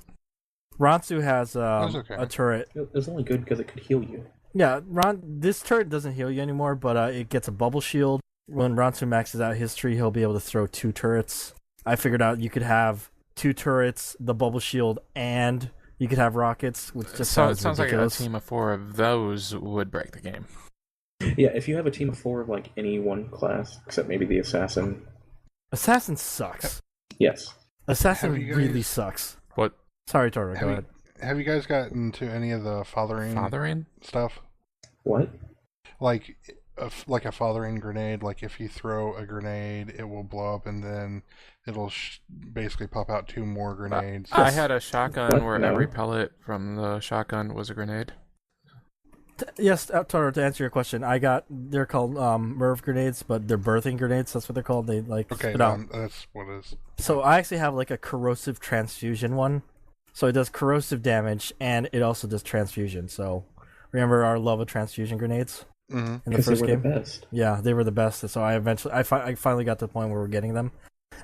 Ransu has okay. a turret. It was only good because it could heal you. Yeah, this turret doesn't heal you anymore, but it gets a bubble shield. When Ransu maxes out his tree, he'll be able to throw 2 turrets. I figured out you could have 2 turrets, the bubble shield, and you could have rockets, which just sounds ridiculous. Like a team of 4 of those would break the game. Yeah, if you have a team of 4 of like any one class, except maybe the assassin. Assassin sucks. Yes. Assassin Have you guys- really sucks. What? Sorry, Totoro, go ahead. Have you guys gotten to any of the fathering stuff? What? Like a fathering grenade. Like if you throw a grenade, it will blow up, and then it'll basically pop out 2 more grenades. I had a shotgun What? where No. every pellet from the shotgun was a grenade. Yes, Totoro, to answer your question, they're called Merv grenades, but they're birthing grenades. That's what they're called. They like Okay, spit out. that's what it is. So I actually have like a corrosive transfusion one. So it does corrosive damage, and it also does transfusion. So remember our love of transfusion grenades Mm-hmm. in the Because first they were game? the best. Yeah, they were the best. So I finally got to the point where we're getting them.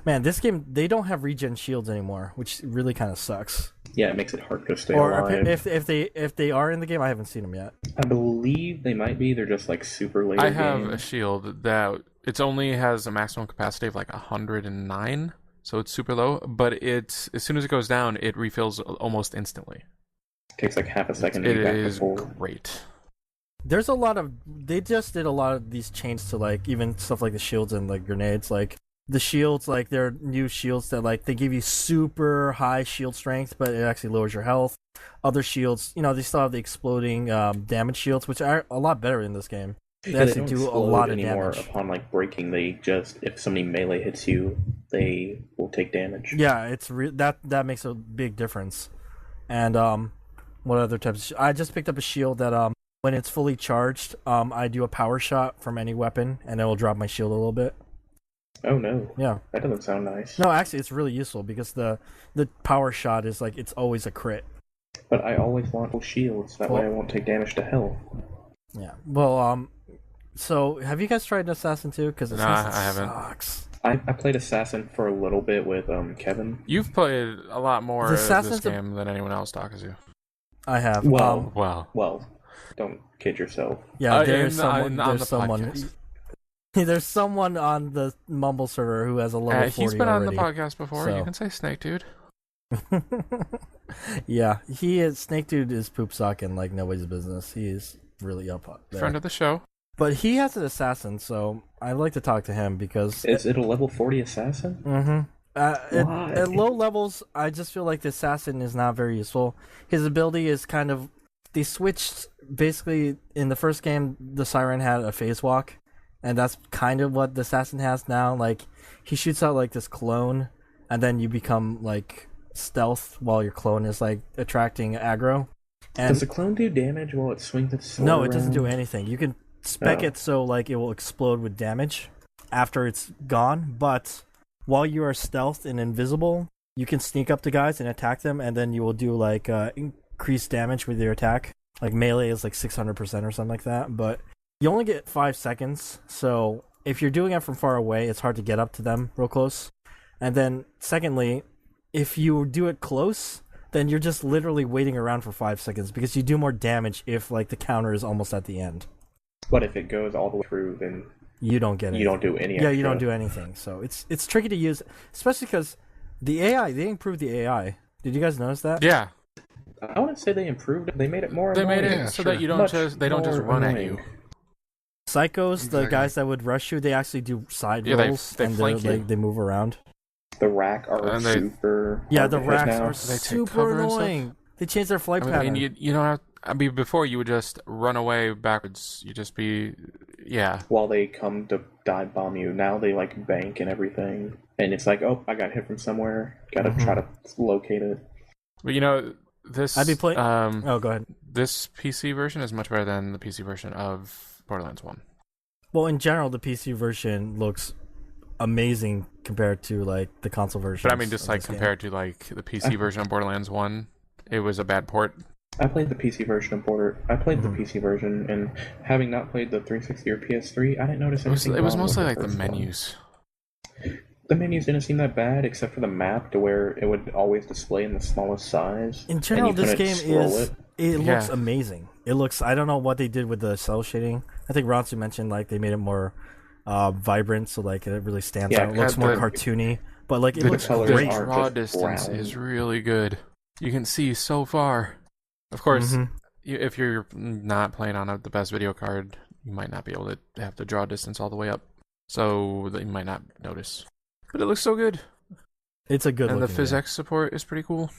Man, this game, they don't have regen shields anymore, which really kind of sucks. Yeah, it makes it hard to stay Or alive. if they are in the game, I haven't seen them yet. I believe they might be. They're just like super late. I have a shield that it only has a maximum capacity of like 109, so it's super low. But as soon as it goes down, it refills almost instantly. Takes like half a second to It get back is to full. great. There's a lot of they just did a lot of these changes to like even stuff like the shields and like grenades. Like the shields, like they're new shields that like they give you super high shield strength, but it actually lowers your health. Other shields, they still have the exploding damage shields, which are a lot better in this game. They Yeah, actually don't do a explode lot of anymore damage. upon like breaking. They just if somebody melee hits you, they will take damage. Yeah, it's that makes a big difference. And what other types? I just picked up a shield that when it's fully charged, I do a power shot from any weapon, and it will drop my shield a little bit. Oh no. Yeah. That doesn't sound nice. No, actually, it's really useful because the power shot is like it's always a crit. But I always want full shields. That way I won't take damage to hell. Yeah. Well, so have you guys tried Assassin 2? Because No, Assassin I haven't. sucks. I played Assassin for a little bit with Kevin. You've played a lot more The of this Assassin's game than anyone else, Dakazu. I have. Well, Wow. Well, don't kid yourself. Yeah, On the someone. podcast. There's someone on the Mumble server who has a level 40 He's been already. on the podcast before. so. You can say Snake Dude. Yeah, he is. Snake Dude is poop sucking like nobody's business. He is really up there. Friend of the show. But he has an assassin, so I'd like to talk to him because. Is it a level 40 assassin? Mm-hmm. Why? At low levels, I just feel like the assassin is not very useful. His ability is kind of. They switched. Basically, in the first game, the Siren had a phase walk, and that's kind of what the assassin has now. Like, he shoots out like this clone, and then you become like stealth while your clone is like attracting aggro. And Does the clone do damage while it swings its sword no, it doesn't do around? anything. You can spec it so like it will explode with damage after it's gone, but while you are stealthed and invisible, you can sneak up to guys and attack them, and then you will do like increased damage with your attack. Like melee is like 600% or something like that, but you only get 5 seconds, so if you're doing it from far away, it's hard to get up to them real close. And then, secondly, if you do it close, then you're just literally waiting around for 5 seconds because you do more damage if like the counter is almost at the end. But if it goes all the way through, then you don't get it. You don't do any. Yeah, you don't do anything. So it's tricky to use, especially because the AI, they improved the AI. Did you guys notice that? Yeah. I wouldn't say they improved it. They made it more. They made annoying. it so that you don't they don't just run at you. Psychos, the guys that would rush you, they actually do side rolls they and flank you. they move around. The rack are And they- super. Yeah, hard the to hit racks now. are They take super cover and stuff? annoying. They changed their flight I pattern. mean, you don't have. I mean, before you would just run away backwards. You just be, yeah. While they come to dive bomb you, now they like bank and everything, and it's like, oh, I got hit from somewhere. Got to try to locate it. But you know, this. I'd be playing. Oh, go ahead. This PC version is much better than the PC version of Borderlands 1. Well, in general, the PC version looks amazing compared to like the console version. But I mean, just like compared to like the PC version of Borderlands 1, it was a bad port. I played the PC version of I played the PC version, and having not played the 360 or PS3, I didn't notice anything. It was wrong mostly with like the first one. menus. The menus didn't seem that bad, except for the map, to where it would always display in the smallest size. In general, and you this couldn't game scroll is it looks amazing. It looks. I don't know what they did with the cell shading. I think Ronsu mentioned like they made it more vibrant, so like it really stands out. It looks more cartoony, but like it looks colors great. The aren't draw just distance brown. is really good. You can see so far. Of course, if you're not playing on the best video card, you might not be able to have the draw distance all the way up, so that you might not notice. But it looks so good. It's a good. And the game. physics support is pretty cool.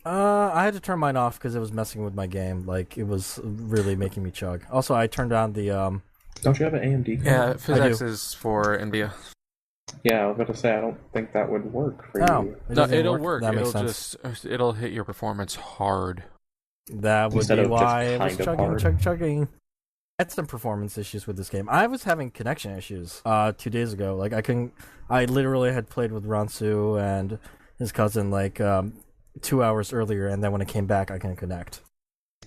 I had to turn mine off because it was messing with my game. Like it was really making me chug. Also, I turned on the Don't you have an AMD card? Yeah, physics is for NVIDIA. Yeah, I was about to say, I don't think that would work for Oh, you. it No, doesn't it'll work. That makes It'll sense. it'll hit your performance hard. That would Instead be of just why it was kind of chugging. I had some performance issues with this game. I was having connection issues 2 days ago. Like I literally had played with Ronsu and his cousin like 2 hours earlier, and then when I came back, I couldn't connect.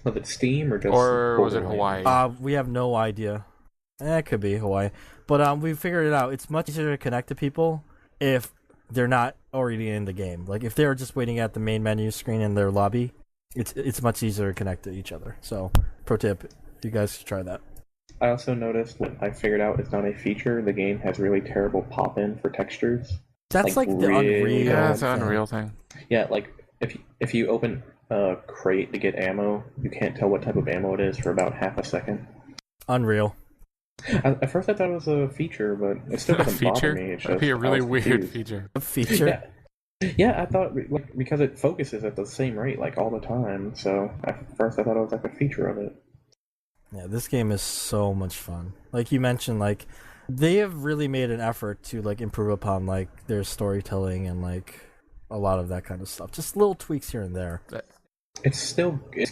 Was it Steam or just? Or was it Borderlands? Hawaii? We have no idea. It could be Hawaii, but we figured it out. It's much easier to connect to people if they're not already in the game. Like if they're just waiting at the main menu screen in their lobby, it's much easier to connect to each other. So, pro tip, you guys should try that. I also noticed what I figured out is not a feature. The game has really terrible pop-in for textures. That's like the really Unreal. Yeah, it's thing. an Unreal thing. Yeah, like if you open a crate to get ammo, you can't tell what type of ammo it is for about half a second. Unreal. At first I thought it was a feature, but it still A doesn't bother feature? me. It's That'd just be a I really was weird confused. feature. A feature. Yeah, I thought because it focuses at the same rate like all the time. So at first I thought it was like a feature of it. Yeah, this game is so much fun. Like you mentioned, like they have really made an effort to like improve upon like their storytelling and like a lot of that kind of stuff. Just little tweaks here and there. It's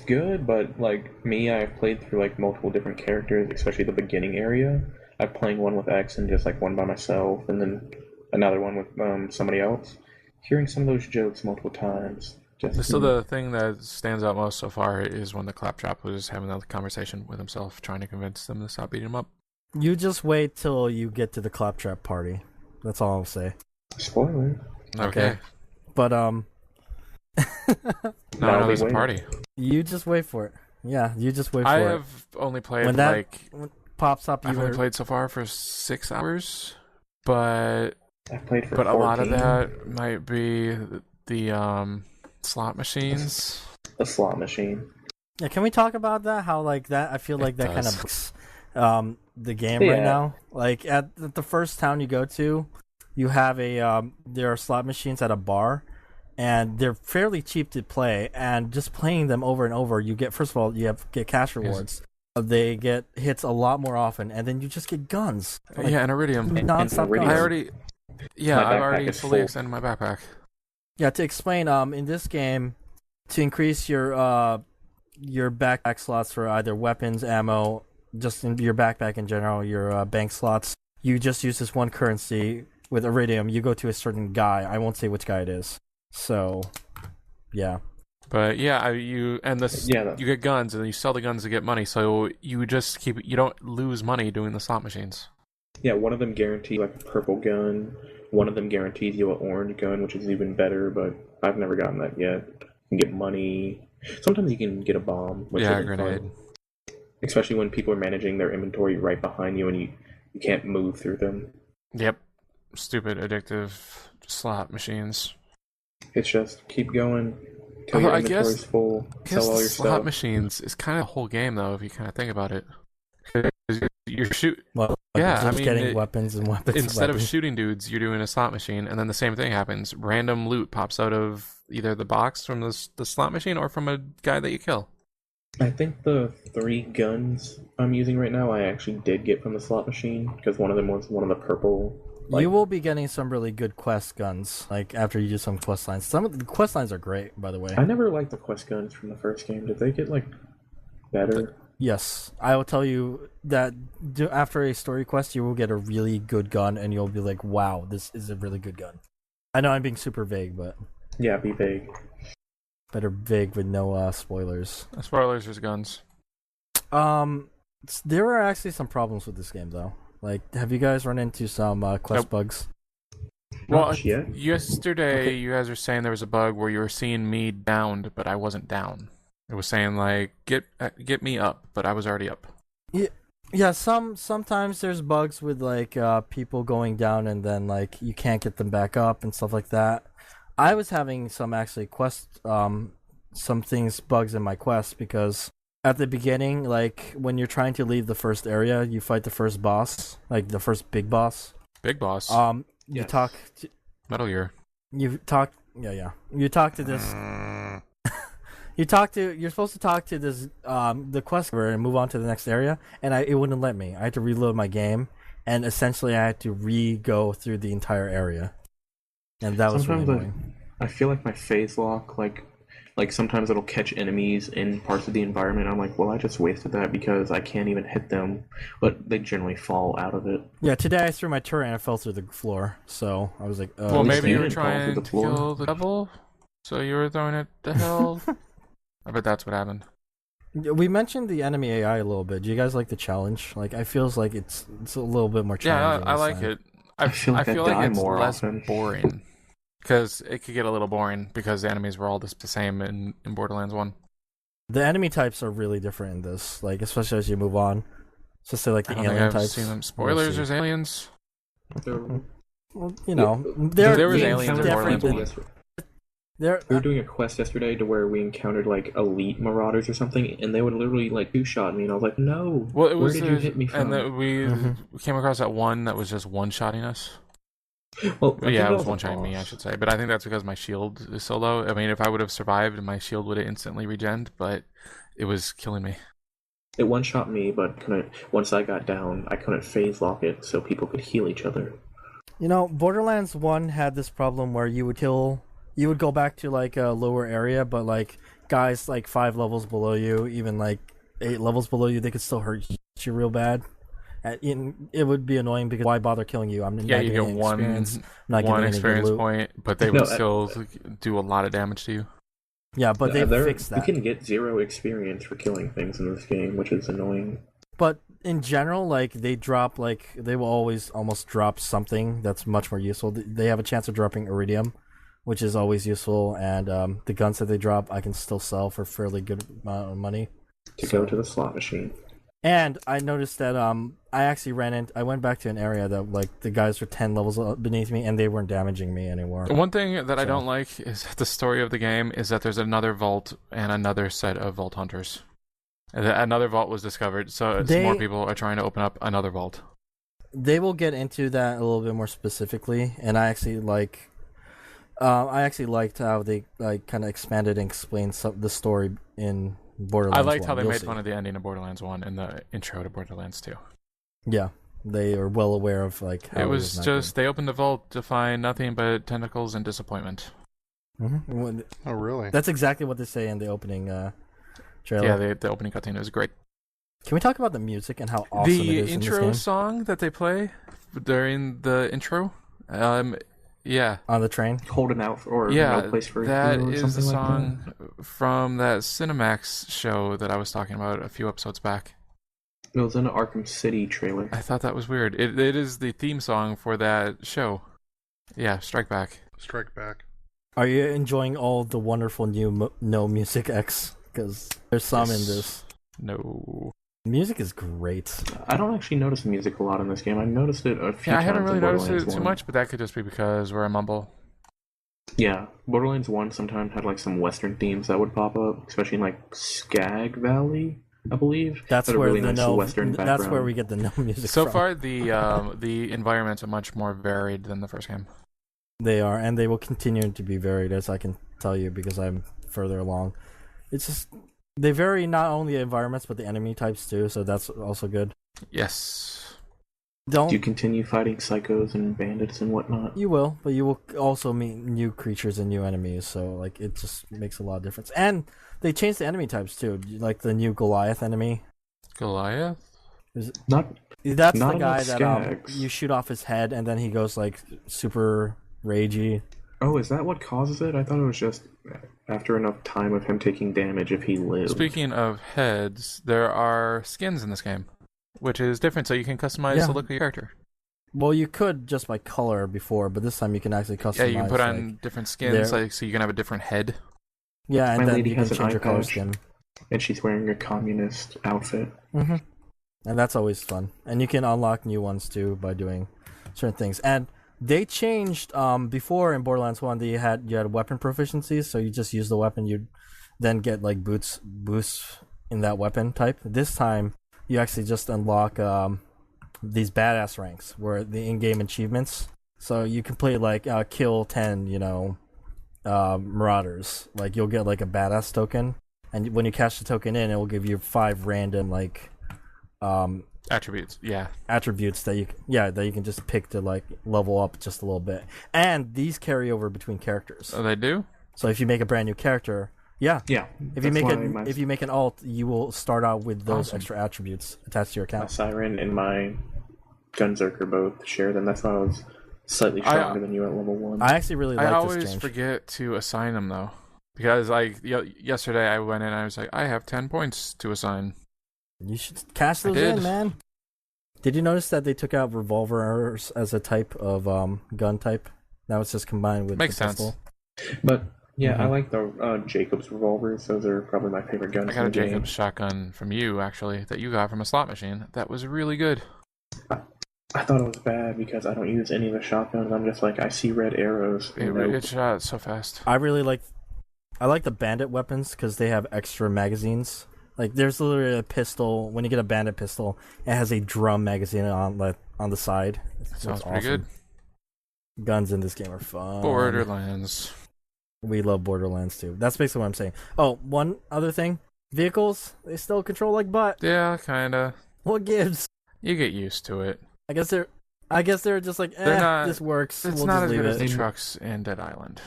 good, but like me, I've played through like multiple different characters, especially the beginning area. I'm playing one with X and just like one by myself, and then another one with somebody else. Hearing some of those jokes multiple times. So the thing that stands out most so far is when the Claptrap was having that conversation with himself, trying to convince them to stop beating him up. You just wait till you get to the Claptrap party. That's all I'll say. Spoiler. Okay. But No, there's a party. you just wait for it. Yeah, you just wait for I it. have only played When that pops up, I've only played so far for 6 hours, but I've played for 14. A lot of 14. that might be the slot machines. The slot machine. Yeah, can we talk about that? How like that? I feel like It that kind does. of the game right now. Like at the first town you go to, you have there are slot machines at a bar, and they're fairly cheap to play. And just playing them over and over, you get first of all get cash rewards. They get hits a lot more often, and then you just get guns. Like, Yeah, and Iridium. non-stop Iridium. guns. I've already is fully full. extended my backpack. Yeah, to explain, in this game, to increase your backpack slots for either weapons, ammo, just in your backpack in general, your bank slots, you just use this one currency with Iridium. You go to a certain guy. I won't say which guy it is. So, yeah. But yeah, you get guns, and you sell the guns to get money. So you just you don't lose money doing the slot machines. Yeah, one of them guarantees like a purple gun. One of them guarantees you an orange gun, which is even better, but I've never gotten that yet. You can get money. Sometimes you can get a bomb, which Yeah, is grenade. fun. Especially when people are managing their inventory right behind you and you can't move through them. Yep. Stupid, addictive slot machines. It's just keep going till Although your I inventory's guess- full. I guess Sell all the your slot stuff. machines is kind of the whole game, though, if you kind of think about it. 'Cause you're shoot. Well, Yeah, just I mean, getting weapons and weapons. Instead and of weapons. shooting dudes, you're doing a slot machine, and then the same thing happens. Random loot pops out of either the box from the slot machine or from a guy that you kill. I think the 3 guns I'm using right now I actually did get from the slot machine because one of them was one of the purple. You will be getting some really good quest guns, like after you do some quest lines. Some of the quest lines are great, by the way. I never liked the quest guns from the first game. Did they get like better? Yes, I will tell you that after a story quest, you will get a really good gun, and you'll be like, "Wow, this is a really good gun." I know I'm being super vague, but Yeah, be vague. better vague with no spoilers. Spoilers, there's guns. There are actually some problems with this game, though. Like, have you guys run into some quest Nope. bugs? Well, Not yet. yesterday you guys were saying there was a bug where you were seeing me downed, but I wasn't down. It was saying like get me up, but I was already up. Yeah, sometimes there's bugs with like people going down and then like you can't get them back up and stuff like that. I was having some actually some things bugs in my quest because at the beginning, like when you're trying to leave the first area, you fight the first boss, like the first big boss. Big boss. You Yes. talk to, Metal Gear. you talk to this you're supposed to talk to this the quest giver and move on to the next area, and it wouldn't let me. I had to reload my game, and essentially I had to go through the entire area, and that was really Sometimes annoying. I feel like my phase lock, like sometimes it'll catch enemies in parts of the environment. I'm like, well, I just wasted that because I can't even hit them, but they generally fall out of it. Yeah, today I threw my turret and it fell through the floor, so I was like, Well, least maybe you you were didn't fall through trying the to floor. kill the devil, so you were throwing it to hell. I bet that's what happened. we mentioned the enemy AI a little bit. Do you guys like the challenge? Like, I feels like it's a little bit more Yeah, challenging. I this like time. it. I feel like I like die it's more less often. boring. Because it could get a little boring because the enemies were all the same in Borderlands 1. The enemy types are really different in this, like especially as you move on. Especially like I the don't think alien I've types. seen them. We'll Spoilers, see. there's aliens. Well, you know, There was they're aliens in different Borderlands than- 1. They're We were doing a quest yesterday to where we encountered like elite marauders or something, and they would literally like two-shot me, and I was like, "No, Well, it was where did you hit me from?" and that we Mhm. came across that one that was just one-shotting us. Well, I Yeah, think it was a one-shotting me, I boss. should say. But I think that's because my shield is so low. I mean, if I would have survived, my shield would have instantly regened, but it was killing me. It one-shot me, but couldn't. Once I got down, I couldn't phase lock it, so people could heal each other. You know, Borderlands 1 had this problem where you would go back to like a lower area, but like guys like 5 levels below you, even like 8 levels below you, they could still hurt you real bad. And it would be annoying because why bother killing you? I'm Yeah, not you getting get any one experience. I'm not one getting any good experience loot. point, but they No, would still do a lot of damage to you. Yeah, but they fixed You that. can get 0 experience for killing things in this game, which is annoying. But in general, like they will always almost drop something that's much more useful. They have a chance of dropping iridium, which is always useful, and the guns that they drop I can still sell for fairly good amount of money. To go to the slot machine. And I noticed that I went back to an area that like the guys were 10 levels beneath me and they weren't damaging me anymore. One thing that I So- don't like is that the story of the game is that there's another vault and another set of vault hunters. And that another vault was discovered, so more people are trying to open up another vault. They will get into that a little bit more specifically, and I actually liked how they like kind of expanded and explained the story in Borderlands. I liked 1. how they You'll made see. fun of the ending of Borderlands 1 and the intro to Borderlands 2. Yeah, they are well aware of like how It was not just, they opened the vault to find nothing but tentacles and disappointment. good. Mhm. Oh, really? That's exactly what they say in the opening trailer. Yeah, the opening cutscene is great. Can we talk about the music and how awesome it The is in this intro game? song that they play during the intro, yeah. On the train? Holding out for Yeah, no place for a that hero or is the something like song from that Cinemax show that I was talking about a few episodes back. It was in the Arkham City trailer. I thought that was weird. It is the theme song for that show. Yeah, Strike Back. Strike Back. Are you enjoying all the wonderful new No Music X? Because there's some in this. No. Music is great. I don't actually notice the music a lot in this game. I noticed it a few Yeah, I times. haven't really in noticed it Borderlands too 1. much, but that could just be because we're a mumble. Yeah, Borderlands 1 sometimes had like some Western themes that would pop up, especially in like Skag Valley, I believe. That's Had a where really the nice no. Western That's background. where we get the no music. So from. far, the environments are much more varied than the first game. They are, and they will continue to be varied, as I can tell you, because I'm further along. It's just they vary not only the environments but the enemy types too, so that's also good. Yes. Don't Do you continue fighting psychos and bandits and whatnot? You will, but you will also meet new creatures and new enemies, so like it just makes a lot of difference. And they changed the enemy types too, like the new Goliath enemy. Goliath? Not That's Not the guy enough that skags. you shoot off his head and then he goes like super ragey. Oh, is that what causes it? I thought it was just after enough time of him taking damage if he lives. Speaking of heads, there are skins in this game, which is different, so you can customize Yeah. the look of your character. Well, you could just by color before, but this time you can actually customize. Yeah, you can put like, on different skins, there- like so you can have a different head. yeah, and My then lady you can has an change your eye color patch. skin. And she's wearing a communist outfit. Mm-hmm. And that's always fun. And you can unlock new ones too by doing certain things. And they changed before in Borderlands 1 you had weapon proficiencies, so you just use the weapon, you'd then get like boosts in that weapon type. This time you actually just unlock these badass ranks where the in-game achievements. So you complete like kill 10, marauders. Like you'll get like a badass token, and when you cash the token in, it will give you 5 random like Attributes, yeah. attributes that you can just pick to like level up just a little bit. And these carry over between characters. Oh, they do? So if you make a brand new character, yeah. Yeah. If you that's make why if you make an alt, you will start out with those Awesome. extra attributes attached to your my account. Siren and my Gunzerker both share them. That's why I was slightly stronger than you at level 1. I actually really like I this always change. forget to assign them, though. Because, like, yesterday I went in and I was like, I have 10 points to assign. You should cash those did. in, man. Did you notice that they took out revolvers as a type of gun type? Now it's just combined with Makes the sense. pistol. But yeah, Mhm. I like the Jacobs revolvers. Those are probably my favorite guns I got in a the game. Jacobs shotgun from you, actually, that you got from a slot machine. That was really good. I thought it was bad because I don't use any of the shotguns. I'm just like, I see red arrows. It shot so fast. I like the bandit weapons because they have extra magazines. Like there's literally a pistol. When you get a bandit pistol, it has a drum magazine on the side. That sounds It's pretty awesome. good. Guns in this game are fun. Borderlands. We love Borderlands too. That's basically what I'm saying. Oh, one other thing. Vehicles, they still control like butt. Yeah, kinda. What gives? You get used to it. I guess they're just like, They're not- this works. It's we'll not just as leave good it. as the trucks in Dead Island.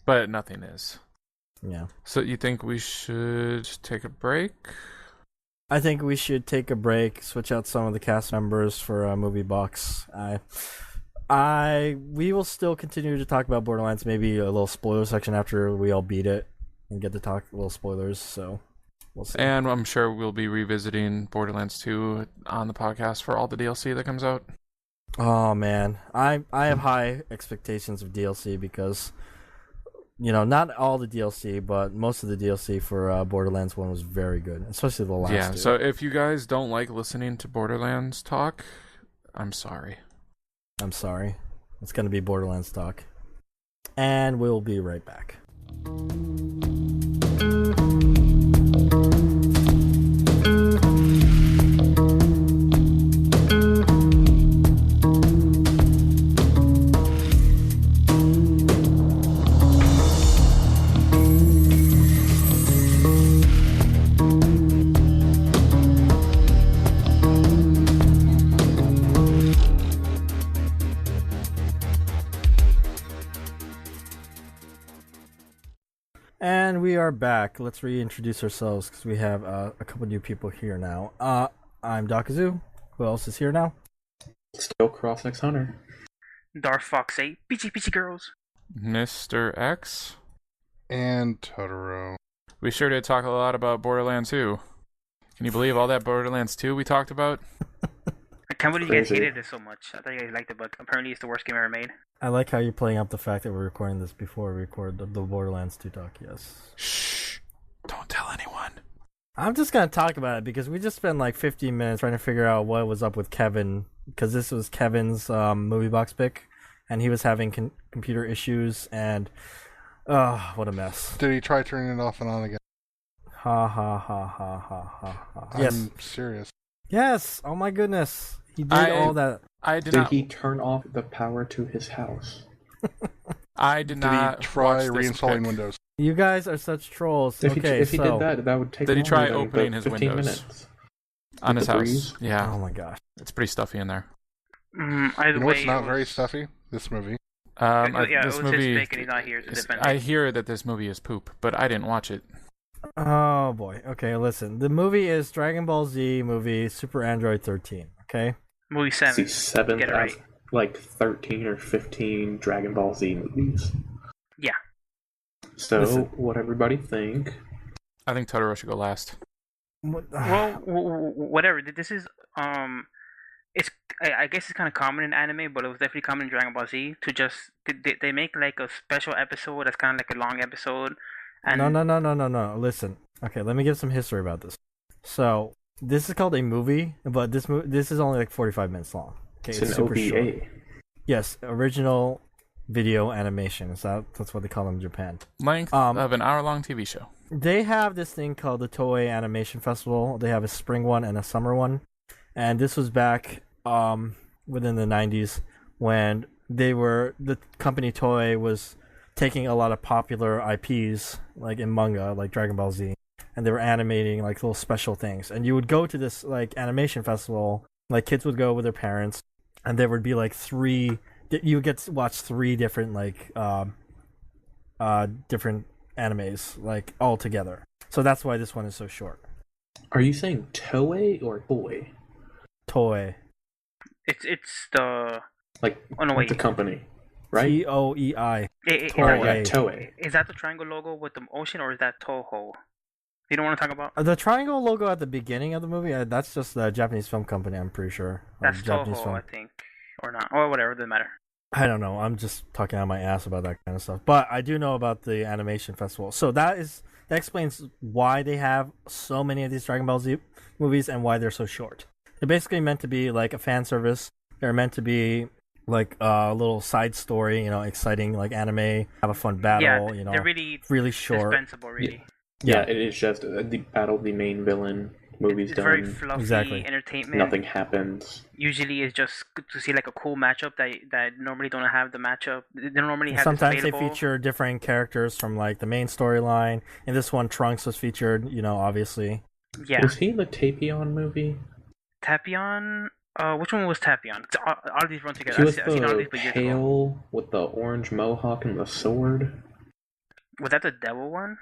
But nothing is. Yeah. So you think we should take a break? I think we should take a break, switch out some of the cast members for Moviebox. We will still continue to talk about Borderlands, maybe a little spoiler section after we all beat it and get to talk a little spoilers, so we'll see. And I'm sure we'll be revisiting Borderlands 2 on the podcast for all the DLC that comes out. Oh man, I have high expectations of DLC because not all the DLC, but most of the DLC for Borderlands 1 was very good, especially the last Yeah, two. so if you guys don't like listening to Borderlands talk, I'm sorry. I'm sorry. It's going to be Borderlands talk. And we'll be right back. And we are back. Let's reintroduce ourselves because we have a couple new people here now. I'm Dakazu. Who else is here now? Still CrossXhunter. Dark Fox 8, Peachy Peachy Girls. Mr. X? And Totoro. We sure did talk a lot about Borderlands 2. Can you believe all that Borderlands 2 we talked about? I can't believe you guys Crazy. hated it so much. I thought you guys liked it, but apparently it's the worst game ever made. I like how you're playing up the fact that we're recording this before we record the Borderlands 2 talk. Yes. Shh. Don't tell anyone. I'm just gonna talk about it because we just spent like 15 minutes trying to figure out what was up with Kevin, because this was Kevin's Moviebox pick, and he was having computer issues, and what a mess. Did he try turning it off and on again? Ha ha ha ha ha ha ha. Yes. I'm serious. Yes. Oh my goodness. He did all that. I did Did not. he turn off the power to his house? I did Did not. he try watch this reinstalling pick. Windows? You guys are such trolls. If Okay, he did that would take. Did he longer try than opening the his 15 windows? minutes. On his The house. breeze? Yeah. Oh my gosh. It's pretty stuffy in there. Either You know way, what's not it very was- stuffy? This movie. Yeah, This it was movie. his pick and he's not here to defend I it. hear that this movie is poop, but I didn't watch it. Oh boy. Okay, listen. The movie is Dragon Ball Z movie Super Android 13. Okay. Movie It's 7. the seventh Get it out right. of like 13 or 15 Dragon Ball Z movies. Yeah. So, Listen. what everybody think? I think Totoro should go last. Well, whatever. This is it's I guess it's kind of common in anime, but it was definitely common in Dragon Ball Z to just they make like a special episode that's kind of like a long episode. And No. Listen. Okay, let me give some history about this. So, this is called a movie, but this is only like 45 minutes long. Okay, It's an super OVA. short. Yes, original video animation. That's what they call them in Japan. Length of an hour-long TV show. They have this thing called the Toei Animation Festival. They have a spring one and a summer one. And this was back within the 90s when the company Toei was taking a lot of popular IPs like in manga, like Dragon Ball Z, and they were animating like little special things. And you would go to this like animation festival, like kids would go with their parents, and there would be like you would get to watch 3 different like different animes like all together. So that's why this one is so short. Are you saying Toei or Toei? Toei. it's the Like, oh no wait, the company, right? Toei. Alright, yeah, Toei. Is that the triangle logo with the ocean, or is that Toho? You don't want to talk about? The triangle logo at the beginning of the movie, that's just the Japanese film company, I'm pretty sure. That's Japanese Toho, I think, or not, or whatever. Doesn't matter. I don't know. I'm just talking out my ass about that kind of stuff. But I do know about the animation festival. So that explains why they have so many of these Dragon Ball Z movies and why they're so short. They're basically meant to be like a fan service. They're meant to be like a little side story, exciting like anime, have a fun battle, They're really short. dispensable, really. Yeah, it is just the battle of the main villain. Movie's It's done. very fluffy Exactly. entertainment. Nothing happens. Usually, it's just good to see like a cool matchup that normally don't have the matchup. They don't normally have. Sometimes this they available. feature different characters from like the main storyline. In this one, Trunks was featured, obviously. Yeah, Was he in the Tapion movie? Tapion. Which one was Tapion? All of these run together. He was I've seen all these the but years ago. pale with the orange mohawk and the sword. Was that the devil one?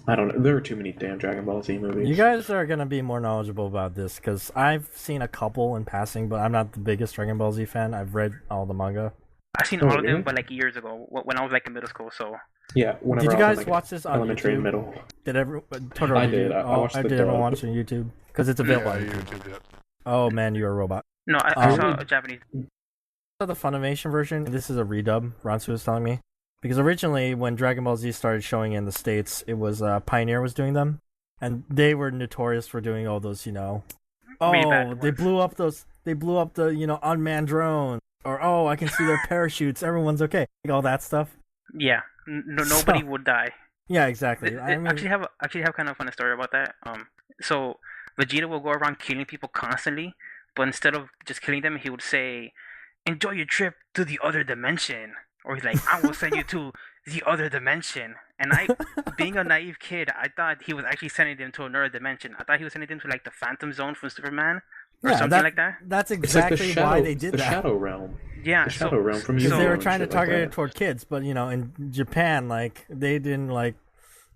I don't know. There are too many damn Dragon Ball Z movies. You guys are going to be more knowledgeable about this because I've seen a couple in passing, but I'm not the biggest Dragon Ball Z fan. I've read all the manga. I've seen Oh, all of really? them, but like years ago when I was like in middle school. So Yeah, whenever Did you I was guys in, watch this on elementary YouTube? and middle. Did Totoro? I did. did. You? I watched the did everyone dub. watch it on YouTube? Because it's available on YouTube. YouTube, yeah. Oh man, you're a robot. no, I saw Um, a Japanese. So the Funimation version, this is a redub. Ransu was telling me because originally when Dragon Ball Z started showing in the States, it was Pioneer was doing them, and they were notorious for doing all those, Really oh, bad they ones. blew up the unmanned drones, or oh, I can see their parachutes. Everyone's okay, like all that stuff. Yeah, nobody So- would die. Yeah, exactly. I actually have kind of a funny story about that. So Vegeta will go around killing people constantly, but instead of just killing them, he would say, "Enjoy your trip to the other dimension," or he's like, "I will send you to the other dimension." And I, being a naive kid, I thought he was actually sending them to another dimension. I thought he was sending them to like the Phantom Zone from Superman or Yeah, something like that. That's It's like exactly why they did the that. Shadow Realm. Yeah, The Shadow Realm from Because Yu-Gi-Oh! they were and trying to shit like target it that. toward kids, but in Japan, like they didn't like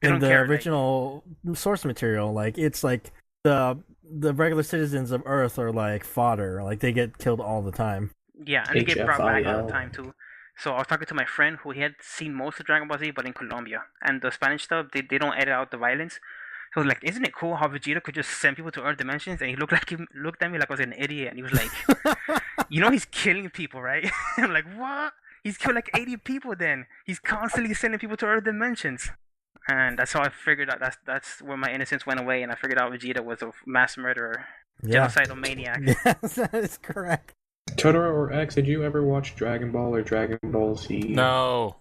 They in don't the care, like- original source material. Like it's like the regular citizens of Earth are like fodder. Like they get killed all the time. Yeah, and they get brought back all HFIL. the time too. So I was talking to my friend who he had seen most of Dragon Ball Z, but in Colombia. And the Spanish stuff, they don't edit out the violence. So like, isn't it cool how Vegeta could just send people to other dimensions? And he looked at me like I was an idiot, and he was like, he's killing people, right? I'm like, what? He's killed like 80 people. Then he's constantly sending people to other dimensions, and that's how I figured out. That's where my innocence went away, and I figured out Vegeta was a mass murderer, genocidal maniac. Yes, that is correct. Totoro or X, did you ever watch Dragon Ball or Dragon Ball Z? No.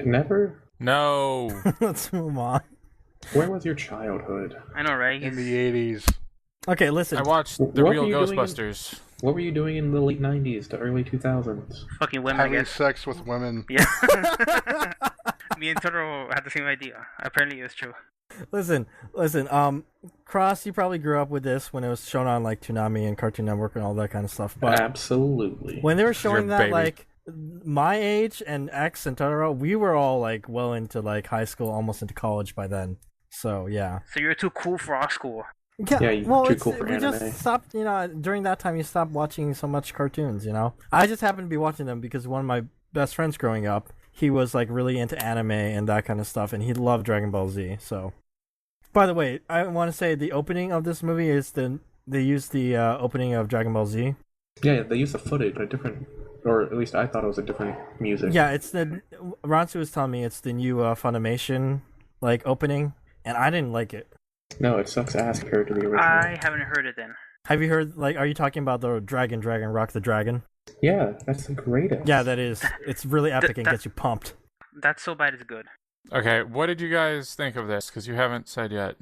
Never? No. Let's move on. Where was your childhood? I know, right? In the 80s. Okay, listen. I watched the What real were you doing Ghostbusters. What were you doing in the late 90s to early 2000s? Fucking women, I Having guess. sex with women. Yeah. Me and Totoro had the same idea. Apparently, it's true. Listen. Cross, you probably grew up with this when it was shown on like Toonami and Cartoon Network and all that kind of stuff. But Absolutely. when they were showing Your that, baby. like my age and X and Totoro, we were all like well into like high school, almost into college by then. So yeah. So you're too cool for our school. Yeah, you're well, too cool for we anime. just stopped. During that time, you stopped watching so much cartoons. I just happened to be watching them because one of my best friends growing up, he was like really into anime and that kind of stuff, and he loved Dragon Ball Z. So, by the way, I want to say the opening of this movie is they used the opening of Dragon Ball Z. Yeah, they used the footage, a different, or at least I thought it was a different music. Yeah, it's the Ransu was telling me it's the new Funimation like opening, and I didn't like it. No, it sucks ass compared to the original. I haven't heard it then. Have you heard? Like, are you talking about the Dragon Rock the Dragon? Yeah, that's the greatest. Yeah, that is. It's really epic and that- gets you pumped. That's so bad it's good. Okay, what did you guys think of this? Because you haven't said yet.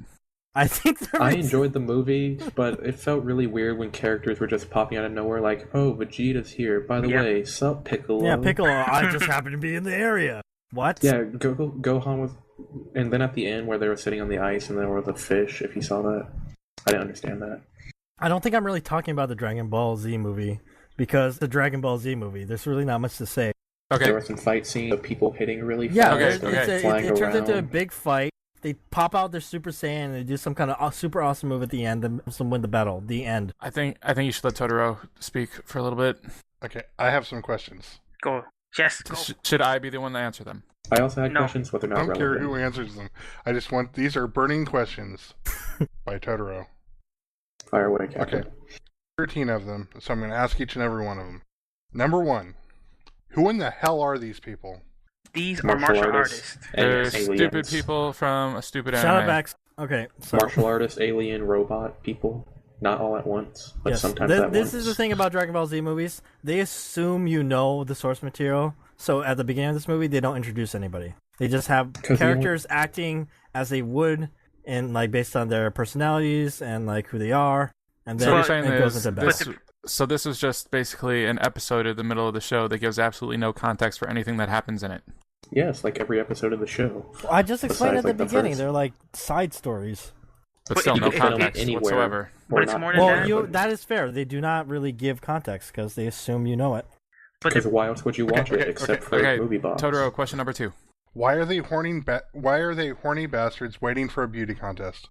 I think I enjoyed the movie, but it felt really weird when characters were just popping out of nowhere like, oh, Vegeta's here. By the Yeah. way, sup, Piccolo? Yeah, Piccolo. I just happened to be in the area. What? Yeah, Gohan was... And then at the end where they were sitting on the ice and there were the fish, if you saw that. I didn't understand that. I don't think I'm really talking about the Dragon Ball Z movie, because the Dragon Ball Z movie, there's really not much to say. Okay. There were some fight scenes of people hitting really Yeah, fast Okay, and okay. flying it turns around. into a big fight. They pop out their Super Saiyan and they do some kind of super awesome move at the end and win the battle. The end. I think you should let Totoro speak for a little bit. Okay, I have some questions. Go. Yes, go. Should I be the one to answer them? I also had No. questions, but they're I not don't care relevant. who answers them. I just want... These are burning questions by Totoro. Fire away, Captain. Okay. 13 of them, so I'm going to ask each and every one of them. Number 1. Who in the hell are these people? These are martial artists. and They're aliens. stupid people from a stupid Shout out anime. back. Okay, so Martial artists, alien, robot people. Not all at once, but yes, sometimes at this once. is the thing about Dragon Ball Z movies. They assume you know the source material, so at the beginning of this movie, they don't introduce anybody. They just have 'Cause the characters acting as they would, and like based on their personalities and like who they are, and then So what But- you're saying it goes is into battle. this was just basically an episode at the middle of the show that gives absolutely no context for anything that happens in it. Yes, like every episode of the show. I just explained Besides, at the like, the beginning. first- They're like side stories. But But still, you no could- context anywhere. whatsoever. Or But it's not more than Well, that. you that is fair. They do not really give context because they assume you know it. But Because the, why else would you watch Okay, it except for Okay, Moviebox? Totoro, question number 2. Why are they horny bastards waiting for a beauty contest?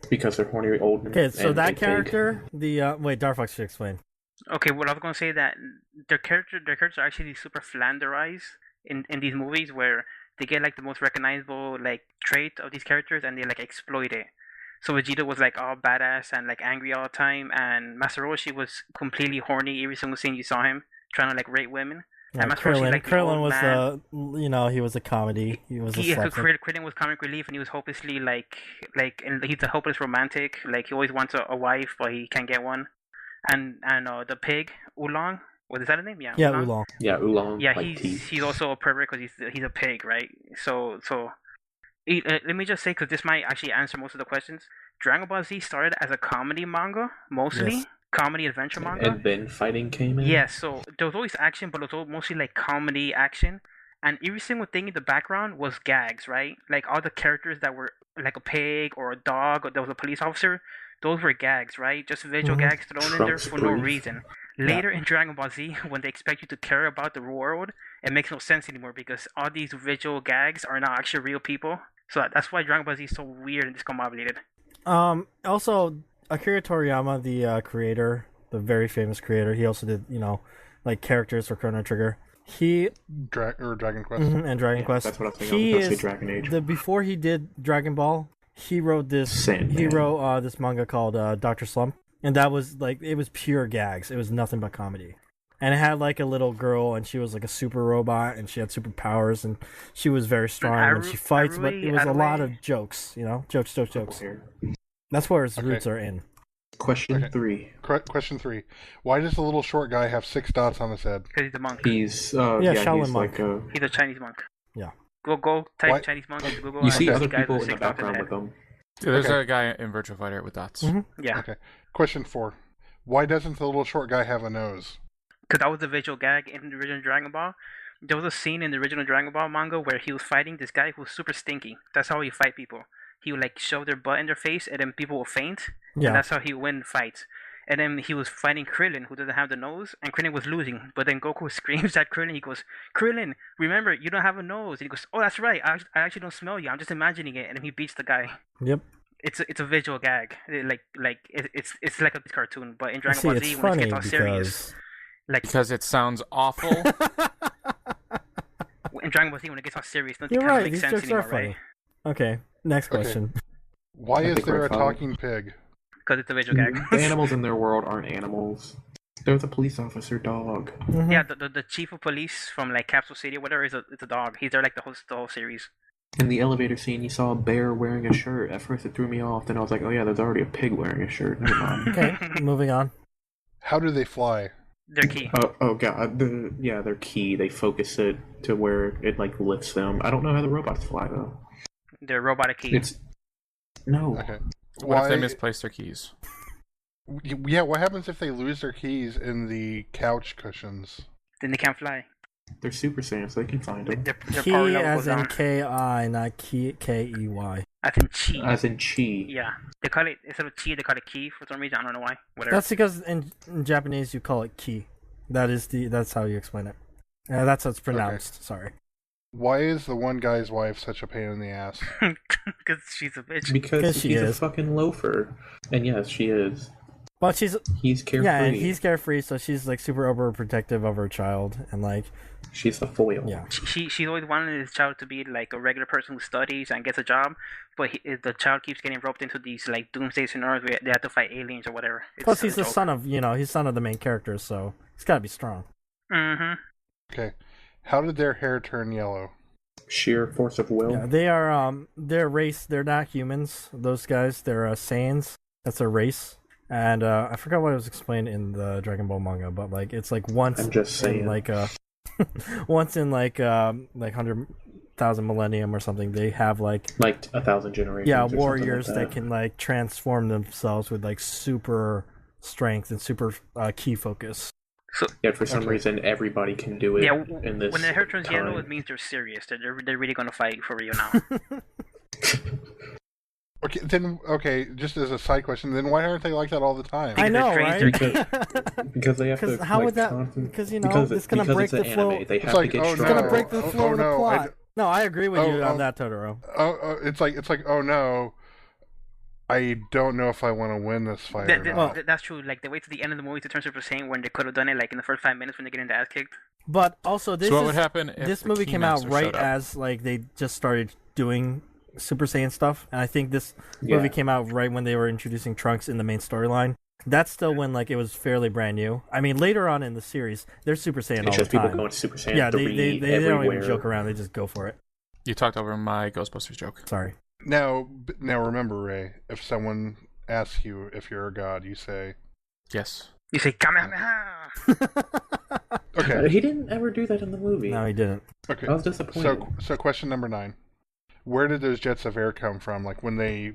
Because they're horny old. Okay, so and that they think- character, the wait, Darfox should explain. okay, well, I was gonna say that their characters are actually super flanderized in these movies, where they get like the most recognizable like trait of these characters, and they like exploit it. So Vegeta was like all badass and like angry all the time, and Master Roshi was completely horny every single scene you saw him trying to like rape women. Yeah, And Master Roshi, Krillin, like, the Krillin old was man. he was a comedy. He was a slapstick. Krillin was comic relief, and he was hopelessly and he's a hopeless romantic. Like he always wants a wife, but he can't get one. And the pig Oolong, what is that his name? Yeah, Yeah, Oolong. Yeah, Oolong. Yeah, like teeth. he's also a pervert because he's a pig, right? So let me just say, because this might actually answer most of the questions. Dragon Ball Z started as a comedy manga, mostly Yes. comedy adventure manga. And then fighting came in. Yes, so there was always action, but it was mostly like comedy action. And every single thing in the background was gags, right? Like all the characters that were like a pig or a dog, or there was a police officer, those were gags, right? Just visual Mhm. gags thrown in there Trunks for no brief. reason. Later in Dragon Ball Z, when they expect you to care about the world, it makes no sense anymore because all these visual gags are not actually real people. So that's why Dragon Ball Z is so weird and discombobulated. Also, Akira Toriyama, the creator, the very famous creator, he also did like characters for Chrono Trigger. He Dragon Quest. and Dragon Yeah, Quest. that's what I was thinking. He I was gonna say is Dragon Age. before he did Dragon Ball. he wrote this. Sandman. He wrote this manga called Doctor Slump, and that was like it was pure gags. It was nothing but comedy. And it had like a little girl, and she was like a super robot, and she had superpowers, and she was very strong, and she fights, but it was a lot of jokes, jokes. That's where his roots are in. Question 3. Question 3. Why does the little short guy have 6 dots on his head? Because he's a monk. He's Shaolin he's monk. like He's a Chinese monk. Yeah. Go type Why- Chinese monk into Google. you and see see other guys people with in the 6 dots background head. with them. Yeah, there's Okay. a guy in Virtua Fighter with dots. Yeah. Okay. Question 4. Why doesn't the little short guy have a nose? Because that was the visual gag in the original Dragon Ball. There was a scene in the original Dragon Ball manga where he was fighting this guy who was super stinky. That's how he fight people. He would like shove their butt in their face, and then people will faint. Yeah. And that's how he win fights. And then he was fighting Krillin, who doesn't have the nose, and Krillin was losing. But then Goku screams at Krillin. He goes, "Krillin, remember, you don't have a nose." And he goes, "Oh, that's right. I actually don't smell you. I'm just imagining it." And then he beats the guy. Yep. It's a visual gag. It's like a cartoon. But in Dragon See, Ball it's Z, when it funny gets all serious, like Because it sounds awful. in Dragon Ball Z, when it gets all serious, nothing You're kind of right. makes These sense jokes anymore, are funny. right? Okay. Next Okay. question. Why I is think there we're a fine. talking pig? Because it's a visual gag. The animals in their world aren't animals. There's a police officer dog. Mhm. Yeah, the chief of police from like Capsule City or whatever it's a dog. He's there like the whole series. In the elevator scene, you saw a bear wearing a shirt. At first, it threw me off. Then I was like, oh yeah, there's already a pig wearing a shirt. Never mind. Okay. Moving on. How do they fly? They're key. Oh god, they're key. They focus it to where it like lifts them. I don't know how the robots fly though. They're robotic key. It's no. Okay. What if they misplace their keys? Yeah, what happens if they lose their keys in the couch cushions? Then they can't fly. They're Super Saiyans, so they can find them. Their Key power level as goes in down. K-I, not K-E-Y. I think chi. As in chi. Yeah, they call it instead of chi, they call it key for some reason. I don't know why. Whatever. That's because in Japanese you call it ki. That's how you explain it. That's how it's pronounced. Sorry. Why is the one guy's wife such a pain in the ass? Because she's a bitch. Because she he's a is. fucking loafer. And yes, she is. But she's He's carefree. yeah, and he's carefree, so she's like super overprotective of her child, and like She's the foil. yeah. She always wanted his child to be like a regular person who studies and gets a job, but the child keeps getting roped into these like doomsday scenarios where they have to fight aliens or whatever. Plus he's the son of he's son of the main character, so he's got to be strong. Mm-hmm. Okay. How did their hair turn yellow? Sheer force of will. Yeah, they are their race. They're not humans. Those guys, they're Saiyans. That's their race. And I forgot what it was explained in the Dragon Ball manga, but like it's like once I'm just saying. in like once in like 100,000 millennium or something, they have like 1,000 generations. yeah or something warriors like that can like transform themselves with like super strength and super key focus. So Yet for some reason, everybody can do it yeah, in this when their hair turns yellow, time. it means they're serious. They're really gonna fight for real now. Okay, just as a side question, then why aren't they like that all the time? I know, Because right? they're Because they have to. Because how would that? Because it's gonna break the flow. Anime. They have like, to get oh, It's no. gonna stronger. break the flow of the no, plot. No, I agree with you on oh. that, Totoro. It's like oh no, I don't know if I want to win this fight or not. That's true. Like they wait to the end of the movie to turn Super Saiyan when they could have done it like in the first 5 minutes when they get their ass kicked. But also, this So what is would happen if this the movie came out Keymaster right showed up? as like they just started doing Super Saiyan stuff, and I think this Yeah. movie came out right when they were introducing Trunks in the main storyline. That's still when like it was fairly brand new. I mean, later on in the series, they're Super Saiyan all It's the just people time. going Super Saiyan Yeah, 3 they everywhere. don't even joke around. They just go for it. You talked over my Ghostbusters joke. Sorry. Now remember, Ray, if someone asks you if you're a god, you say, Yes. You say Kamehameha. okay, He didn't ever do that in the movie. No, he didn't. okay. I was disappointed. So question number 9. Where did those jets of air come from? Like when they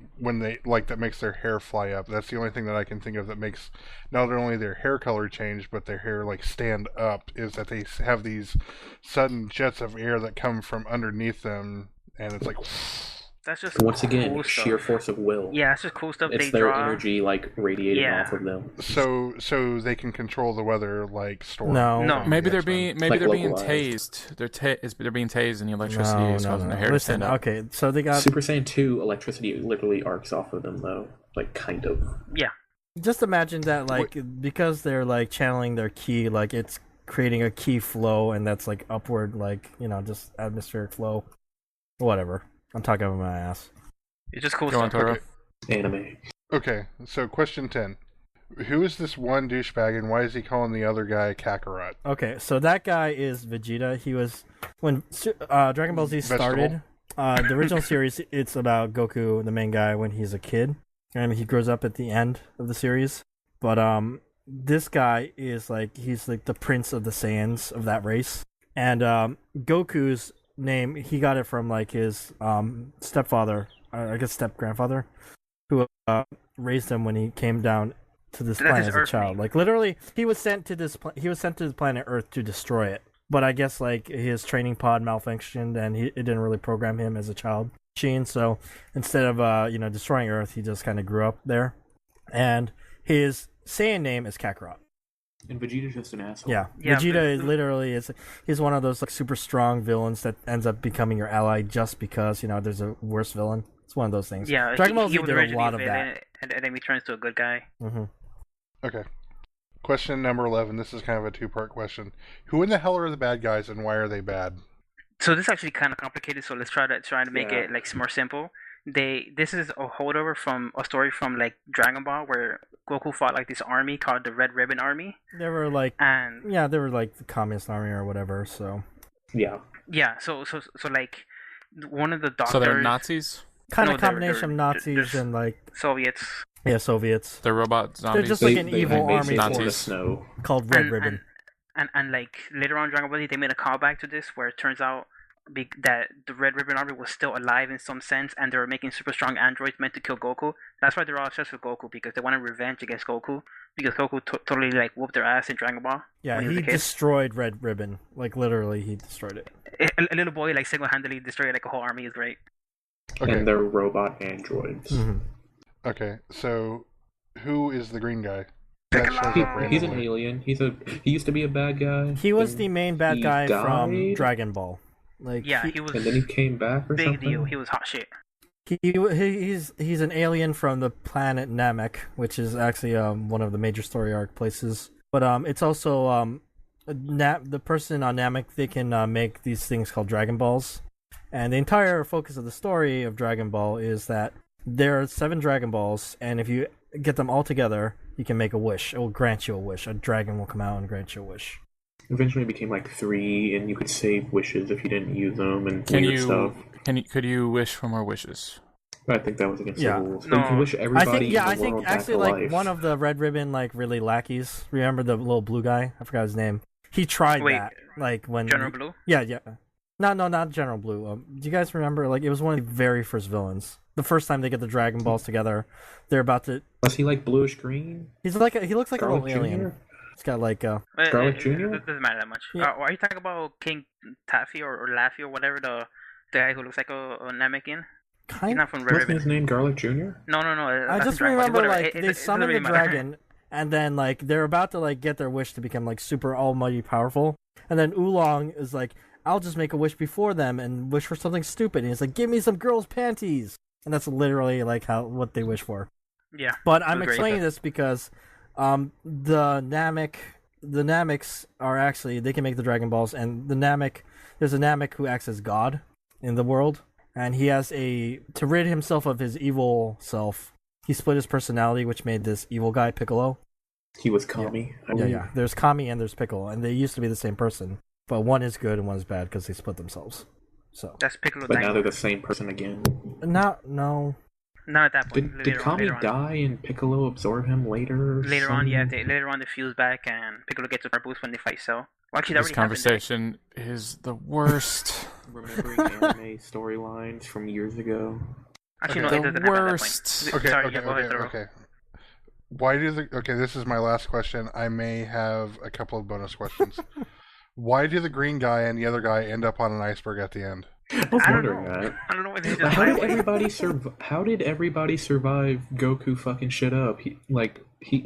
like that makes their hair fly up. That's the only thing that I can think of that makes not only their hair color change, but their hair like stand up. Is that they have these sudden jets of air that come from underneath them, and it's like That's just Once again, cool sheer stuff. force of will. Yeah, it's just cool stuff It's they their draw. energy like radiating Yeah. off of them. so they can control the weather like Storm. No. No. Maybe they're X-Men. being Like they're being localized. tased. They're being tased, and the electricity is causing their hair to Listen, stand up. okay, so they got Super Saiyan 2 electricity literally arcs off of them though. Like kind of. Yeah. just imagine that like because they're like channeling their ki, like it's creating a ki flow, and that's like upward, like just atmospheric flow. Whatever. I'm talking about my ass. It's just cool Go on, stuff. Totoro. Anime. Okay, so question 10. Who is this one douchebag and why is he calling the other guy Kakarot? Okay, so that guy is Vegeta. He was when Dragon Ball Z started. The original series, it's about Goku, the main guy, when he's a kid, and he grows up at the end of the series. But this guy is he's like the prince of the Saiyans of that race, and Goku's name he got it from like his stepfather, I guess step grandfather, who raised him when he came down to this planet as a child. Like literally, he was sent to this planet Earth to destroy it. But I guess like his training pod malfunctioned and it didn't really program him as a child machine. So instead of destroying Earth, he just kind of grew up there. And his Saiyan name is Kakarot. And Vegeta's just an asshole. Yeah, Vegeta is literally he's one of those like super strong villains that ends up becoming your ally just because there's a worse villain. It's one of those things. Yeah, Dragon Ball Z he was did a lot of villain, that. and then he turns to a good guy. Mm-hmm. Okay. Question number 11. This is kind of a two-part question. Who in the hell are the bad guys and why are they bad? So this is actually kind of complicated. So let's try to make it like more simple. This is a holdover from a story from like Dragon Ball where Goku fought like this army called the Red Ribbon Army. They were like they were like the Communist Army or whatever. So yeah. So like one of the doctors. So they're Nazis? Kind of combination of Nazis and like Soviets. Yeah, Soviets. They're robot zombies. They're just like an evil army Nazis. called Red Ribbon. And like later on in Dragon Ball Z, they made a callback to this where it turns out that the Red Ribbon Army was still alive in some sense, and they were making super strong androids meant to kill Goku. That's why they're all obsessed with Goku, because they wanted revenge against Goku, because Goku totally like whooped their ass in Dragon Ball. Yeah, he destroyed Red Ribbon. Like literally, he destroyed it. A little boy like single-handedly destroyed like a whole army is great. Okay. And they're robot androids. Mm-hmm. Okay, so who is the green guy? He's an alien. He used to be a bad guy. He was the main bad guy died. From Dragon Ball. Like he was. And then he came back or big something. deal. He was hot shit. He's an alien from the planet Namek, which is actually one of the major story arc places. But it's also the person on Namek. They can make these things called Dragon Balls, and the entire focus of the story of Dragon Ball is that there are 7 Dragon Balls, and if you get them all together, you can make a wish. It will grant you a wish. A dragon will come out and grant you a wish. Eventually, it became like 3, and you could save wishes if you didn't use them, and stuff. Could you wish for more wishes? I think that was against the rules. No. You can wish everybody I in the think world actually back to like life. one of the Red Ribbon like really lackeys. Remember the little blue guy? I forgot his name. He tried that like when General Blue. Yeah. No, not General Blue. Do you guys remember? Like it was one of the very first villains. The first time they get the Dragon Balls together, they're about to. Was he like bluish green? He looks like Garlic a little alien. Jr.? He's got like Garlic Jr.? It doesn't matter that much. Yeah. Are you talking about King Taffy or Laffy or whatever the guy who looks like a Namekian? He's not from Red Wasn't Ribbon. his name Garlic Jr.? No. I just remember like they summon the really matter. dragon, and then like they're about to like get their wish to become like super almighty powerful, and then Oolong is like, I'll just make a wish before them and wish for something stupid, and he's like, give me some girls' panties, and that's literally like what they wish for. Yeah. But I'm explaining this because the Nameks are actually, they can make the Dragon Balls, and there's a Namek who acts as God in the world, and he has to rid himself of his evil self, he split his personality, which made this evil guy, Piccolo. He was Kami. Yeah. There's Kami and there's Piccolo, and they used to be the same person, but one is good and one is bad because they split themselves. So. That's Piccolo. But now they're the same person again. No. Not at that point. Did Kami die and Piccolo absorb him later? Later on, they fuse back and Piccolo gets a power boost when they fight Cell. Well, actually, that This already conversation is the worst. Remembering anime storylines from years ago. Actually, Okay. no, it doesn't The happen worst. at that point. Sorry, go ahead, Totoro. Okay. This is my last question. I may have a couple of bonus questions. Why do the green guy and the other guy end up on an iceberg at the end? I was wondering that. I don't know what this How did everybody survive Goku fucking shit up?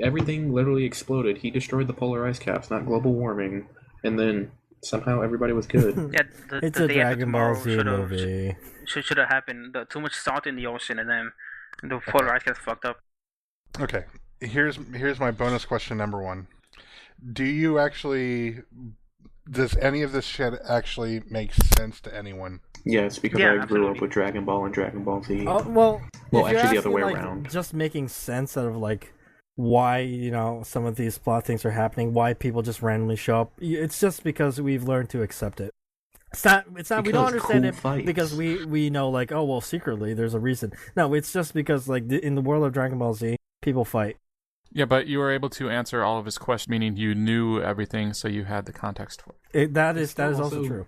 Everything literally exploded. He destroyed the polar ice caps, not global warming, and then somehow everybody was good. Yeah, It's the a day after Dragon Ball tomorrow Z movie. should have happened. Too much salt in the ocean, and then the polar ice gets fucked up. Okay. Here's my bonus question number 1. Does any of this shit actually make sense to anyone? Yeah, it's because Yeah, I grew up absolutely. with Dragon Ball and Dragon Ball Z. Well, Well, if you're actually, the other asking, way like, around. just making sense out of like why some of these plot things are happening, why people just randomly show up. It's just because we've learned to accept it. It's not. We don't Because understand cool it fights. because we know like, oh well, secretly there's a reason. No, it's just because like in the world of Dragon Ball Z, people fight. Yeah, but you were able to answer all of his questions, meaning you knew everything, so you had the context for it. That is also- also true.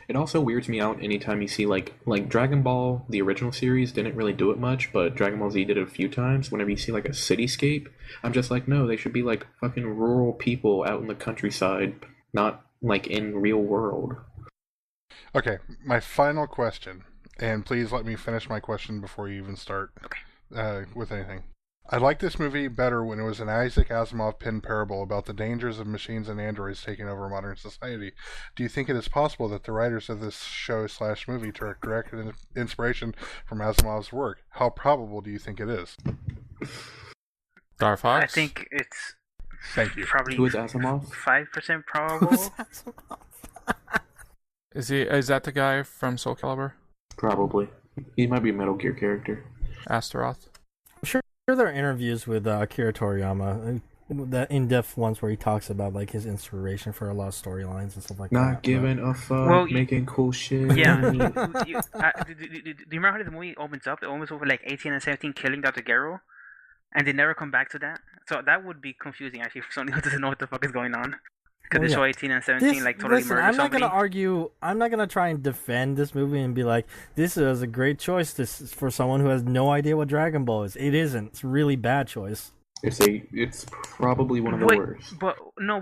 It also weirds me out anytime you see like Dragon Ball, the original series didn't really do it much, but Dragon Ball Z did it a few times. Whenever you see like a cityscape, I'm just like, no, they should be like fucking rural people out in the countryside, not like in real world. Okay, my final question, and please let me finish my question before you even start with anything. I liked this movie better when it was an Isaac Asimov penned parable about the dangers of machines and androids taking over modern society. Do you think it is possible that the writers of this show/movie took direct inspiration from Asimov's work? How probable do you think it is? Star Fox? I think it's Thank you. probably Who is Asimov? 5% probable. Is that the guy from Soul Calibur? Probably. He might be a Metal Gear character. Astaroth? I'm sure there are interviews with Akira Toriyama, the in-depth ones where he talks about like his inspiration for a lot of storylines and stuff like that. Not giving a fuck, Well, making cool shit. Yeah. do you remember how the movie opens up? It opens with like 18 and 17 killing Dr. Gero, and they never come back to that. So that would be confusing actually for someone who doesn't know what the fuck is going on. Because they show 18 and 17 like totally listen, murder I'm not somebody. gonna argue. I'm not gonna try and defend this movie and be like, this is a great choice. This is for someone who has no idea what Dragon Ball is. It isn't. It's a really bad choice. It's probably one of the worst. But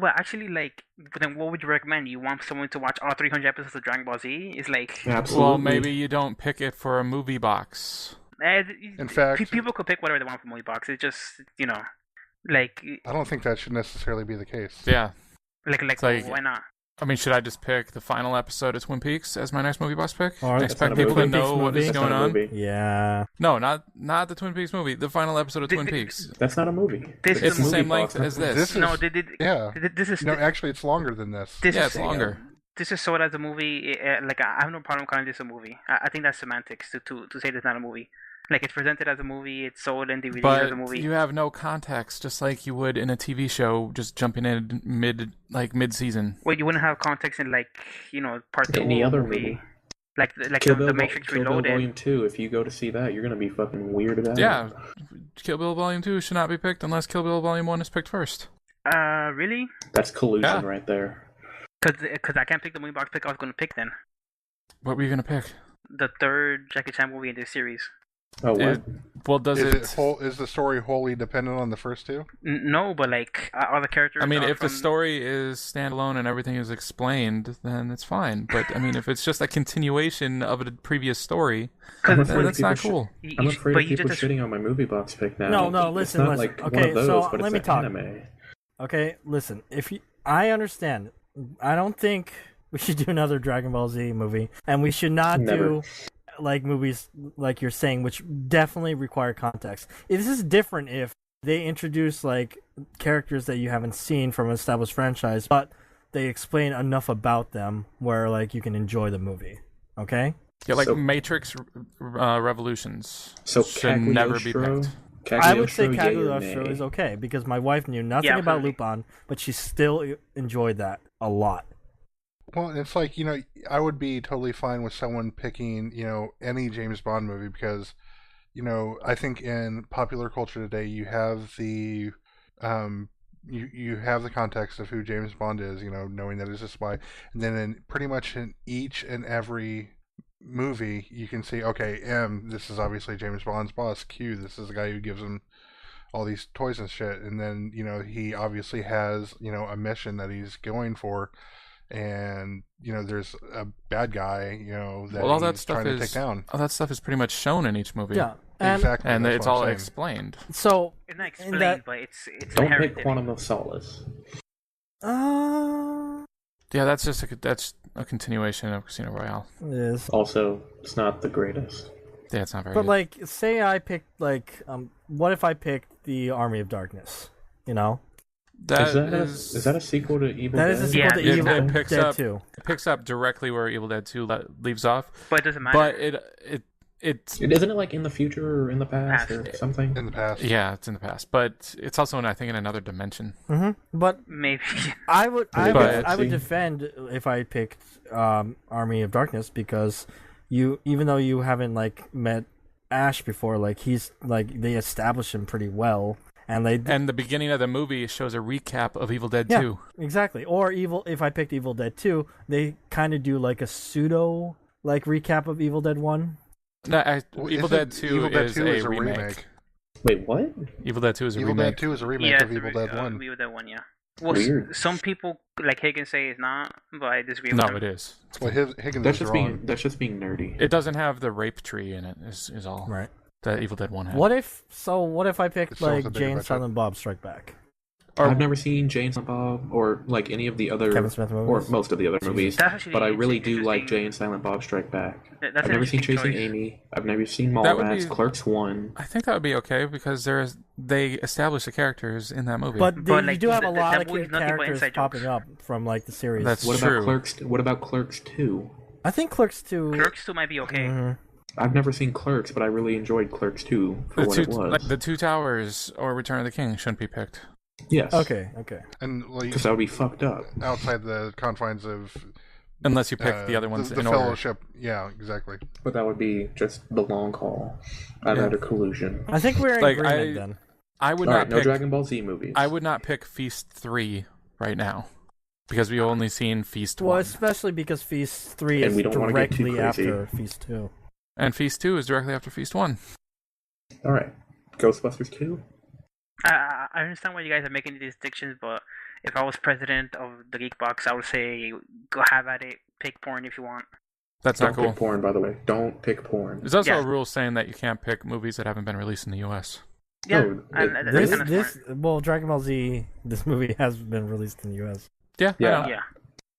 actually, like, but then what would you recommend? You want someone to watch all 300 episodes of Dragon Ball Z? It's like, Absolutely. Well, maybe you don't pick it for a movie box. In fact, people could pick whatever they want from Moviebox. It's just, like, I don't think that should necessarily be the case. Yeah. like, like- why not? I mean, should I just pick the final episode of Twin Peaks as my next movie box pick? Or And that's expect not a people to movie. know what is That's going not a on? movie. Yeah. No, not the Twin Peaks movie. The final episode of Twin Peaks. That's not a movie. This It's is the a same movie length box. as this. This is, No, yeah. this is No, actually, it's longer than this. this Yeah, is it's longer. this is sold as a movie. Like, I have no problem calling this a movie. I think that's semantics to say it's not a movie. Like, it's presented as a movie, it's sold in DVD as a But movie. you have no context, just like you would in a TV show, just jumping in mid-season. Well, you wouldn't have context in, like, part 2 Any of a other movie. movie. Like Kill the Bill, Matrix Kill Bill Reloaded. Volume 2, if you go to see that, you're going to be fucking weirded out. Yeah, Kill Bill Volume 2 should not be picked unless Kill Bill Volume 1 is picked first. Really? That's collusion Yeah. right there. Because I can't pick the movie box pick I was going to pick then. What were you gonna pick? The third Jackie Chan movie in this series. Oh, what? Well, does Is the story wholly dependent on the first two? No, but like all the characters. I mean, are if the from- story is standalone and everything is explained, then it's fine. But I mean, if it's just a continuation of a previous story, I'm Cause, afraid then of that's not people cool. I'm afraid but of you people just shitting on my movie box pick now. No, It's listen, not listen. like one Okay, of those, so but let it's me an talk. anime. Okay, listen. I understand. I don't think we should do another Dragon Ball Z movie, and we should not Never. do like movies like you're saying, which definitely require context. This is different if they introduce like characters that you haven't seen from an established franchise, but they explain enough about them where like you can enjoy the movie. Okay. Yeah, like So- Matrix Revolutions So should never be Cagliostro? picked. I would say Cagliostro, yay or Cagliostro nay? is okay because my wife knew nothing Yeah, about absolutely. Lupin, but she still enjoyed that a lot. Well, it's like, I would be totally fine with someone picking, any James Bond movie because, I think in popular culture today you have the you have the context of who James Bond is, knowing that he's a spy. And then pretty much in each and every movie you can see, okay, M, this is obviously James Bond's boss. Q, this is the guy who gives him all these toys and shit. And then, he obviously has, a mission that he's going for. And there's a bad guy, that Well, all he's that stuff trying to is take down. all that stuff is pretty much shown in each movie. Yeah, and Exactly, and that's it's what I'm all saying. explained. so It's not in explained, that- but it's Don't inherited. pick Quantum of Solace. Yeah, that's just a continuation of Casino Royale. it is. Also, it's not the greatest. Yeah, it's not very But good. like, say I picked like, what if I picked the Army of Darkness? Is that a sequel to Evil That Dead? is a sequel to Yeah, Evil it picks Dead up 2. It picks up directly where Evil Dead 2 leaves off. But it doesn't matter. But Isn't it like in the future or in the past or something? In the past. yeah, it's in the past, but it's also I think in another dimension. But Maybe. I would see. defend if I picked Army of Darkness, because even though you haven't like met Ash before, like he's like they establish him pretty well, and the beginning of the movie shows a recap of Evil Dead yeah, 2. exactly. Or if I picked Evil Dead 2, they kind of do like a pseudo like recap of Evil Dead 1. No, Evil Dead 2 Evil Dead is 2 a remake. Wait, what? Evil Dead 2 is a Evil remake. Dead 2 is a remake Yeah, of Evil Dead 1. Evil Dead 1, yeah. Well, Weird. some people like Higgins say it's not, but I disagree with No, him. it is. Well, Higgins That's is just wrong. being nerdy. It doesn't have the rape tree in it. Is all Right. that Evil Dead 1 had. What if I picked It's almost like a bigger Jay and budget. Silent Bob Strike Back? I've never seen Jay and Silent Bob or like any of the other Kevin Smith or movies? most of the other movies, That's actually but I really interesting- do like Jay and Silent Bob Strike Back. That's I've an never seen interesting Chasing choice. Amy. I've never seen That would Mallrats. be- Clerks 1. I think that would be okay because they establish the characters in that movie. But But, you like, do have a that lot of movie's nothing but characters inside popping jokes. up from like the series. That's What true. about Clerks? What about Clerks 2? I think Clerks 2. Clerks 2 might be okay. Mhm. I've never seen Clerks, but I really enjoyed Clerks 2 for what it was. like the Two Towers or Return of the King shouldn't be picked. Yes. Okay. And like Because that would be fucked up. outside the confines of Unless you pick the other ones the in order. Fellowship. Yeah, exactly. But that would be just the long haul. I'd Yeah. rather collusion. I think we're in Like, agreement then. I would All not right, no pick. Dragon Ball Z movies. I would not pick Feast 3 right now because we've only seen Feast Well, 1, especially because Feast 3 And is we don't wanna get too directly crazy. after Feast 2. and Feast 2 is directly after Feast 1. All right. Ghostbusters 2? I understand why you guys are making these distinctions, but if I was president of the Geek Box, I would say go have at it. Pick porn if you want. That's Don't not cool. pick porn, by the way. Don't pick porn. There's also Yeah. a rule saying that you can't pick movies that haven't been released in the U.S. Yeah, No, and it- that's This, kinda smart. well, Dragon Ball Z, this movie has been released in the U.S. Yeah, Yeah. I know. Yeah.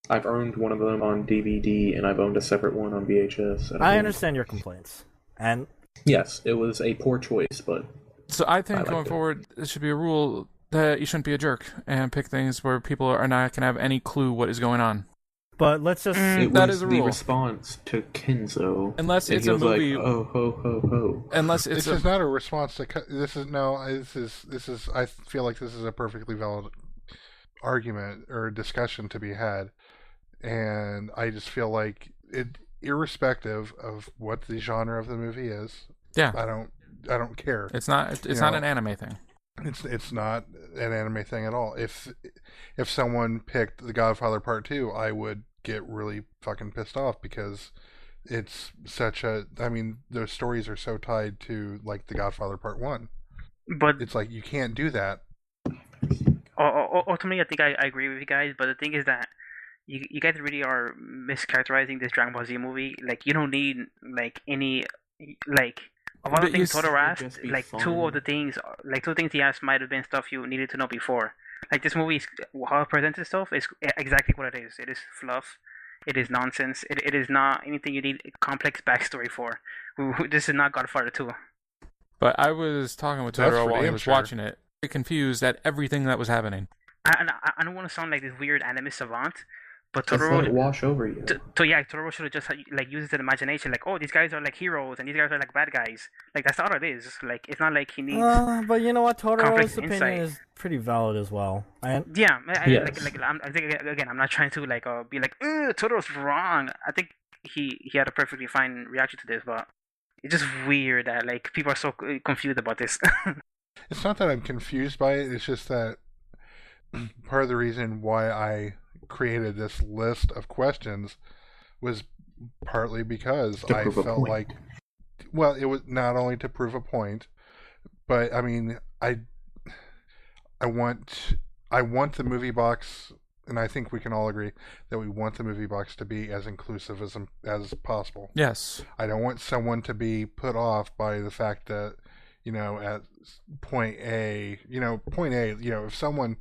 I've owned one of them on DVD, and I've owned a separate one on VHS. at I home. understand your complaints. And Yes, it was a poor choice, but So I think I liked going it. forward, it should be a rule that you shouldn't be a jerk and pick things where people are not going to have any clue what is going on. but let's just it That was is a the rule. response to Kenzo. Unless and it's he a was movie- like, oh, ho, ho, ho. Unless This it's is not a response to. This is. I feel like this is a perfectly valid argument or discussion to be had, and I just feel like it, irrespective of what the genre of the movie is, yeah, I don't care. it's not You not know, an anime thing. It's not an anime thing at all. If someone picked The Godfather Part 2, I would get really fucking pissed off because it's such a. I mean, those stories are so tied to like The Godfather Part 1. But It's like you can't do that. ultimately, I think I agree with you guys. But the thing is that you guys really are mischaracterizing this Dragon Ball Z movie. Like, you don't need like any like. A lot But of things you Totoro would asked, just be like fun. two of the things he asked might have been stuff you needed to know before. Like this movie, how it presents itself is exactly what it is. It is fluff. It is nonsense. It is not anything you need a complex backstory for. This is not Godfather 2. But I was talking with That's Totoro for while he damn was sure. watching it, very confused at everything that was happening. I don't want to sound like this weird anime savant, but Just let it Totoro. wash over you. Yeah, Totoro should have just like used his imagination. Like, oh, these guys are like heroes, and these guys are like bad guys. Like that's all it is. Like it's not like he needs. but you know what? Totoro's complex opinion insight. is pretty valid as well. Yeah, Yes. I think again, I'm not trying to like be like, Totoro's wrong. I think he had a perfectly fine reaction to this, but it's just weird that like people are so confused about this. It's not that I'm confused by it. It's just that part of the reason why I created this list of questions was partly because To I prove a felt point. like, well, it was not only to prove a point, but I mean, I want the movie box, and I think we can all agree that we want the movie box to be as inclusive as possible. Yes. I don't want someone to be put off by the fact that, you know, at point A, if someone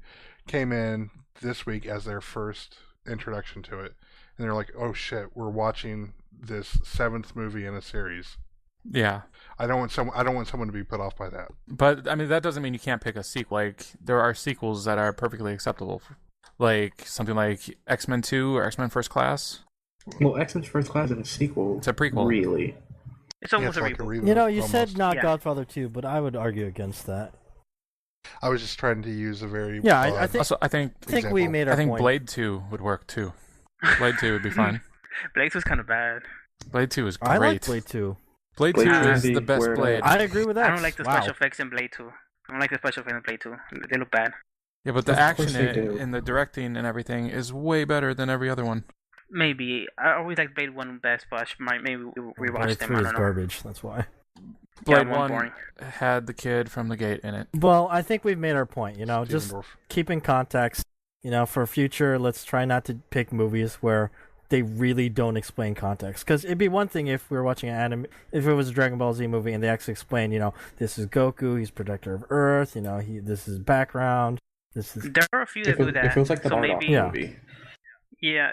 came in this week as their first introduction to it, and they're like, oh shit, we're watching this 7th movie in a series. Yeah. I don't want someone to be put off by that. But I mean, that doesn't mean you can't pick a sequel. Like, there are sequels that are perfectly acceptable. Like something like X-Men 2 or X-Men First Class. Well, X-Men First Class is a sequel. It's a prequel. Really? It's almost Yeah, a it's like reboot. reboot, You know, you almost. said not Yeah. Godfather 2, but I would argue against that. I was just trying to use a very Yeah, I broad- think- Also, I think I think we Example. made our I think point. Blade 2 would work too. Blade 2 would be fine. Blade was kind of bad. Blade 2 is great. I like Blade 2. Blade Blade 2 2 is is the best where- Blade. I agree with that. I don't like the Wow. special effects in Blade 2. I don't like the special effects in Blade 2. They look bad. Yeah, but the Of course action they do. and the directing and everything is way better than every other one. Maybe. I always like Blade 1 best, but maybe we Blade rewatch them. 3 I is don't know. garbage, that's why. Blade more 1 boring. had the kid from the gate in it. Well, I think we've made our point, you know, Steven just Dorff. keep in context, you know, for future, let's try not to pick movies where they really don't explain context. Because it'd be one thing if we were watching an anime, if it was a Dragon Ball Z movie and they actually explain, you know, this is Goku, he's protector of Earth, you know, this is background, this is... There are a few that do that. It feels like the so Bardock maybe, Yeah. movie. Yeah,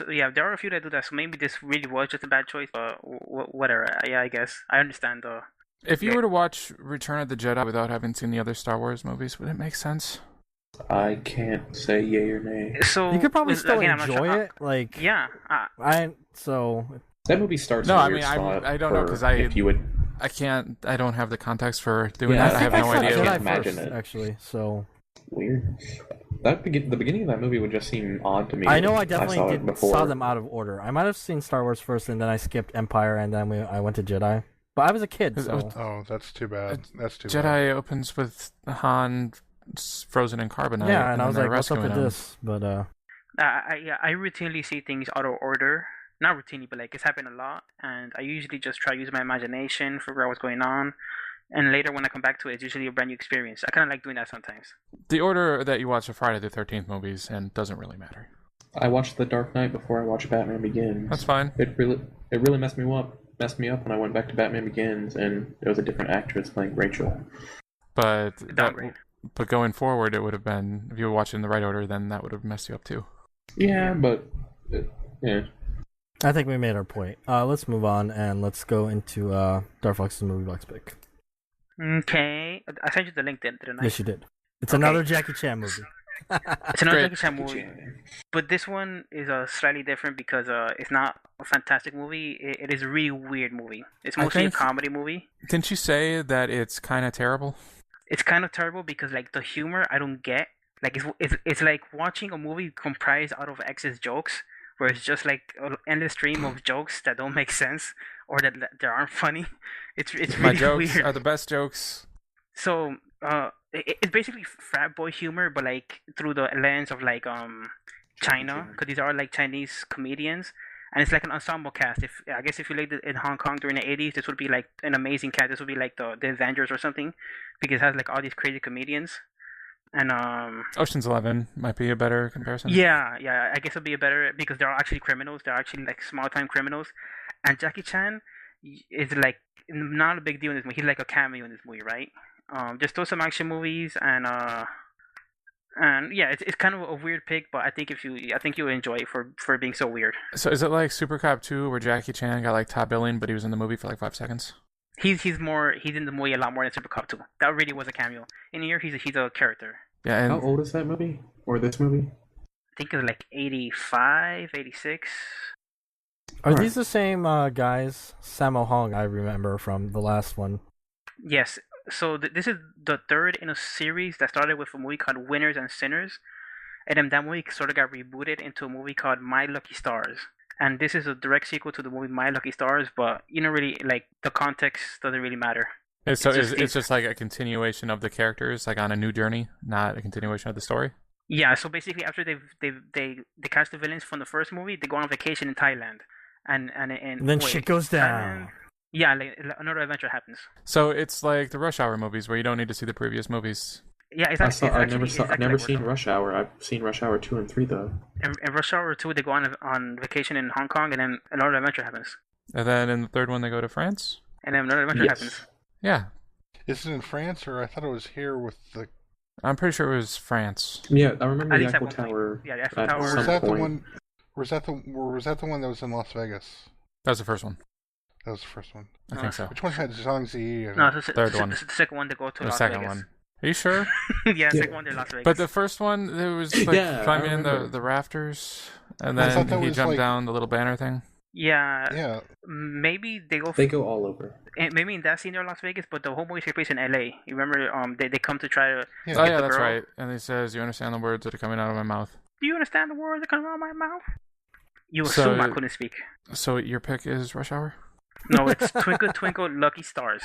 there are a few that do that. So maybe this really was just a bad choice, but whatever. Yeah, I guess I understand though. If you were to watch Return of the Jedi without having seen the other Star Wars movies, would it make sense? I can't say yay or nay. So You could probably still again, I'm not enjoy sure. it, like... Yeah, So... That movie starts No, in a I weird mean, spot I don't know, for 'cause I- if you would... I don't have the context for doing Yeah, that. I have no saw idea. can't Jedi imagine first, it. actually, so... Weird. The beginning of that movie would just seem odd to me. I know I when definitely saw it before. saw them out of order. I might have seen Star Wars first, and then I skipped Empire, and then I went to Jedi. But I was a kid, so... Oh, that's too bad. That's too Jedi bad. opens with Han frozen in carbonite. Yeah, and I then was they're like, what's up with rescuing him. this? But, I routinely see things out of order. Not routinely, but like it's happened a lot, and I usually just try to use my imagination, figure out what's going on, and later when I come back to it, it's usually a brand new experience. I kind of like doing that sometimes. The order that you watch the Friday the 13th movies and doesn't really matter. I watched The Dark Knight before I watched Batman Begins. That's fine. It really messed me up when I went back to Batman Begins, and it was a different actress playing Rachel. But Downgrade. but going forward, it would have been, if you were watching in the right order, then that would have messed you up too. Yeah, but yeah. I think we made our point. Let's move on, and let's go into Dark Fox's Moviebox pick. Okay, I sent you the link, didn't I? Yes, you did. It's Okay. another Jackie Chan movie. It's another Great. Jackie Chan movie, but this one is slightly different because it's not a fantastic movie. It is a really weird movie. It's I mostly a think- comedy movie. Didn't you say that it's kind of terrible? It's kind of terrible because like the humor I don't get. Like it's like watching a movie comprised out of excess jokes, where it's just like an endless stream of jokes that don't make sense or that they aren't funny. It's My really jokes weird. are the best jokes. So it's basically frat boy humor, but like through the lens of like China, because these are like Chinese comedians, and it's like an ensemble cast. I guess if you lived in Hong Kong during the 80s, this would be like an amazing cast. This would be like the Avengers or something, because it has like all these crazy comedians. And Ocean's 11 might be a better comparison. yeah, I guess it'd be a better because they're actually criminals. They're actually like small time criminals, and Jackie Chan is like not a big deal in this movie. He's like a cameo in this movie, right? Just throw some action movies and yeah, it's kind of a weird pick, but I think you'll enjoy it for being so weird. So is it like Super Cop 2 where Jackie Chan got like top billing, but he was in the movie for like 5 seconds? He's in the movie a lot more than Super Cop 2. That really was a cameo. In here, he's a character. Yeah, and How old is that movie? Or this movie? I think it's like 85, 86. Are these the same guys? Sammo Hung, I remember from the last one. Yes. So this is the third in a series that started with a movie called Winners and Sinners, and then that movie sort of got rebooted into a movie called My Lucky Stars. And this is a direct sequel to the movie My Lucky Stars, but you know, really, like the context doesn't really matter. it's just just like a continuation of the characters, like on a new journey, not a continuation of the story. Yeah. So basically, after they catch the villains from the first movie, they go on vacation in Thailand, and then wait, shit goes down. Yeah, like another adventure happens. So it's like the Rush Hour movies where you don't need to see the previous movies. Yeah, it's I've never exactly seen like Rush Hour. I've seen Rush Hour 2 and 3 though. in Rush Hour 2, they go on vacation in Hong Kong, and then another adventure happens. And then in the third one, they go to France. And then another adventure Yes. happens. Yeah, Is it in France, or I thought it was here with the? I'm pretty sure it was France. Yeah, I remember At the least at Eiffel one point. Tower. Yeah, the Eiffel at Tower. Or some was that the point. one? Was that the one that was in Las Vegas? That was the first one. That was the first one. I think so. Which one had Zhangzi? No, it's Third one. the second one to go to The Las second Vegas. one. Are you sure? Yeah, second one to Las Vegas. But the first one, there was like Yeah, climbing I in remember. the rafters, and I then thought that he was, jumped like- down the little banner thing. yeah, Yeah. maybe they go. They go all over. Maybe in that scene they're Las Vegas, but the whole movie takes place in L.A. You remember? They come to try to. Yeah. Oh get yeah, the that's girl. right. And he says, "You understand the words that are coming out of my mouth." Do you understand the words that come out of my mouth? You So- assume I couldn't speak. So your pick is Rush Hour? No, it's Twinkle Twinkle Lucky Stars,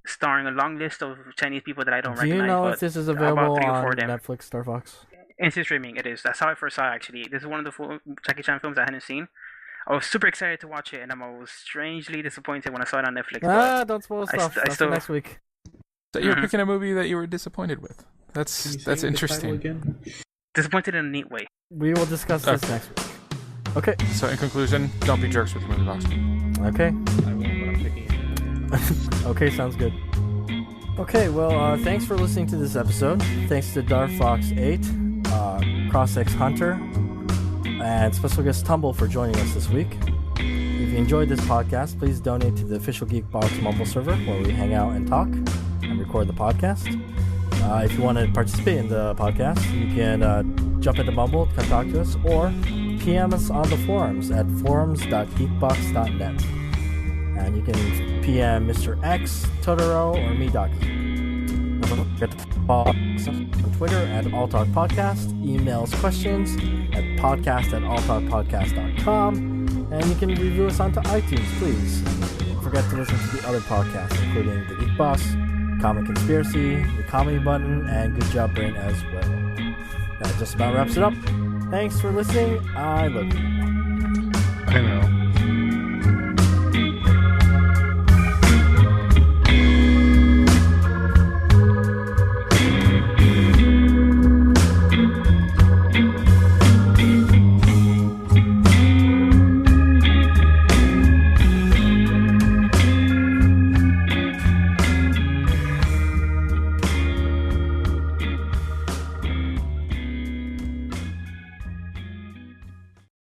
starring a long list of Chinese people that I don't Do recognize. you know but if this is about available 3 or 4 on of them. Netflix, Star Fox? Instant streaming, it is. That's how I first saw it, actually. This is one of the Jackie Chan films I hadn't seen. I was super excited to watch it, and I was strangely disappointed when I saw it on Netflix. Ah, don't spoil I stuff. st- I That's still- for next week. So you're Mhm. picking a movie that you were disappointed with. Can you That's say the title interesting. again? Disappointed in a neat way. We will discuss this Okay. next week. Okay. So in conclusion, don't be jerks with your movie box. Okay. I won't, but I'm picking it. Okay, sounds good. Okay, well, thanks for listening to this episode. Thanks to DarkFox8, CrossXhunter, and special guest Tumble for joining us this week. If you enjoyed this podcast, please donate to the official Geekbox Mumble server where we hang out and talk and record the podcast. If you want to participate in the podcast, you can jump into Mumble, come talk to us, or PM us on the forums at forums.geekbox.net. And you can PM Mr. X, Totoro, or me, Dakazu. Don't forget to follow us on Twitter at alltalk podcast, emails questions at podcast@alltalkpodcast.com, and you can review us onto iTunes, please. Don't forget to listen to the other podcasts, including The Geek Boss, Comic Conspiracy, The Comedy Button, and Good Job Brain as well. That just about wraps it up. Thanks for listening. I love you. I know.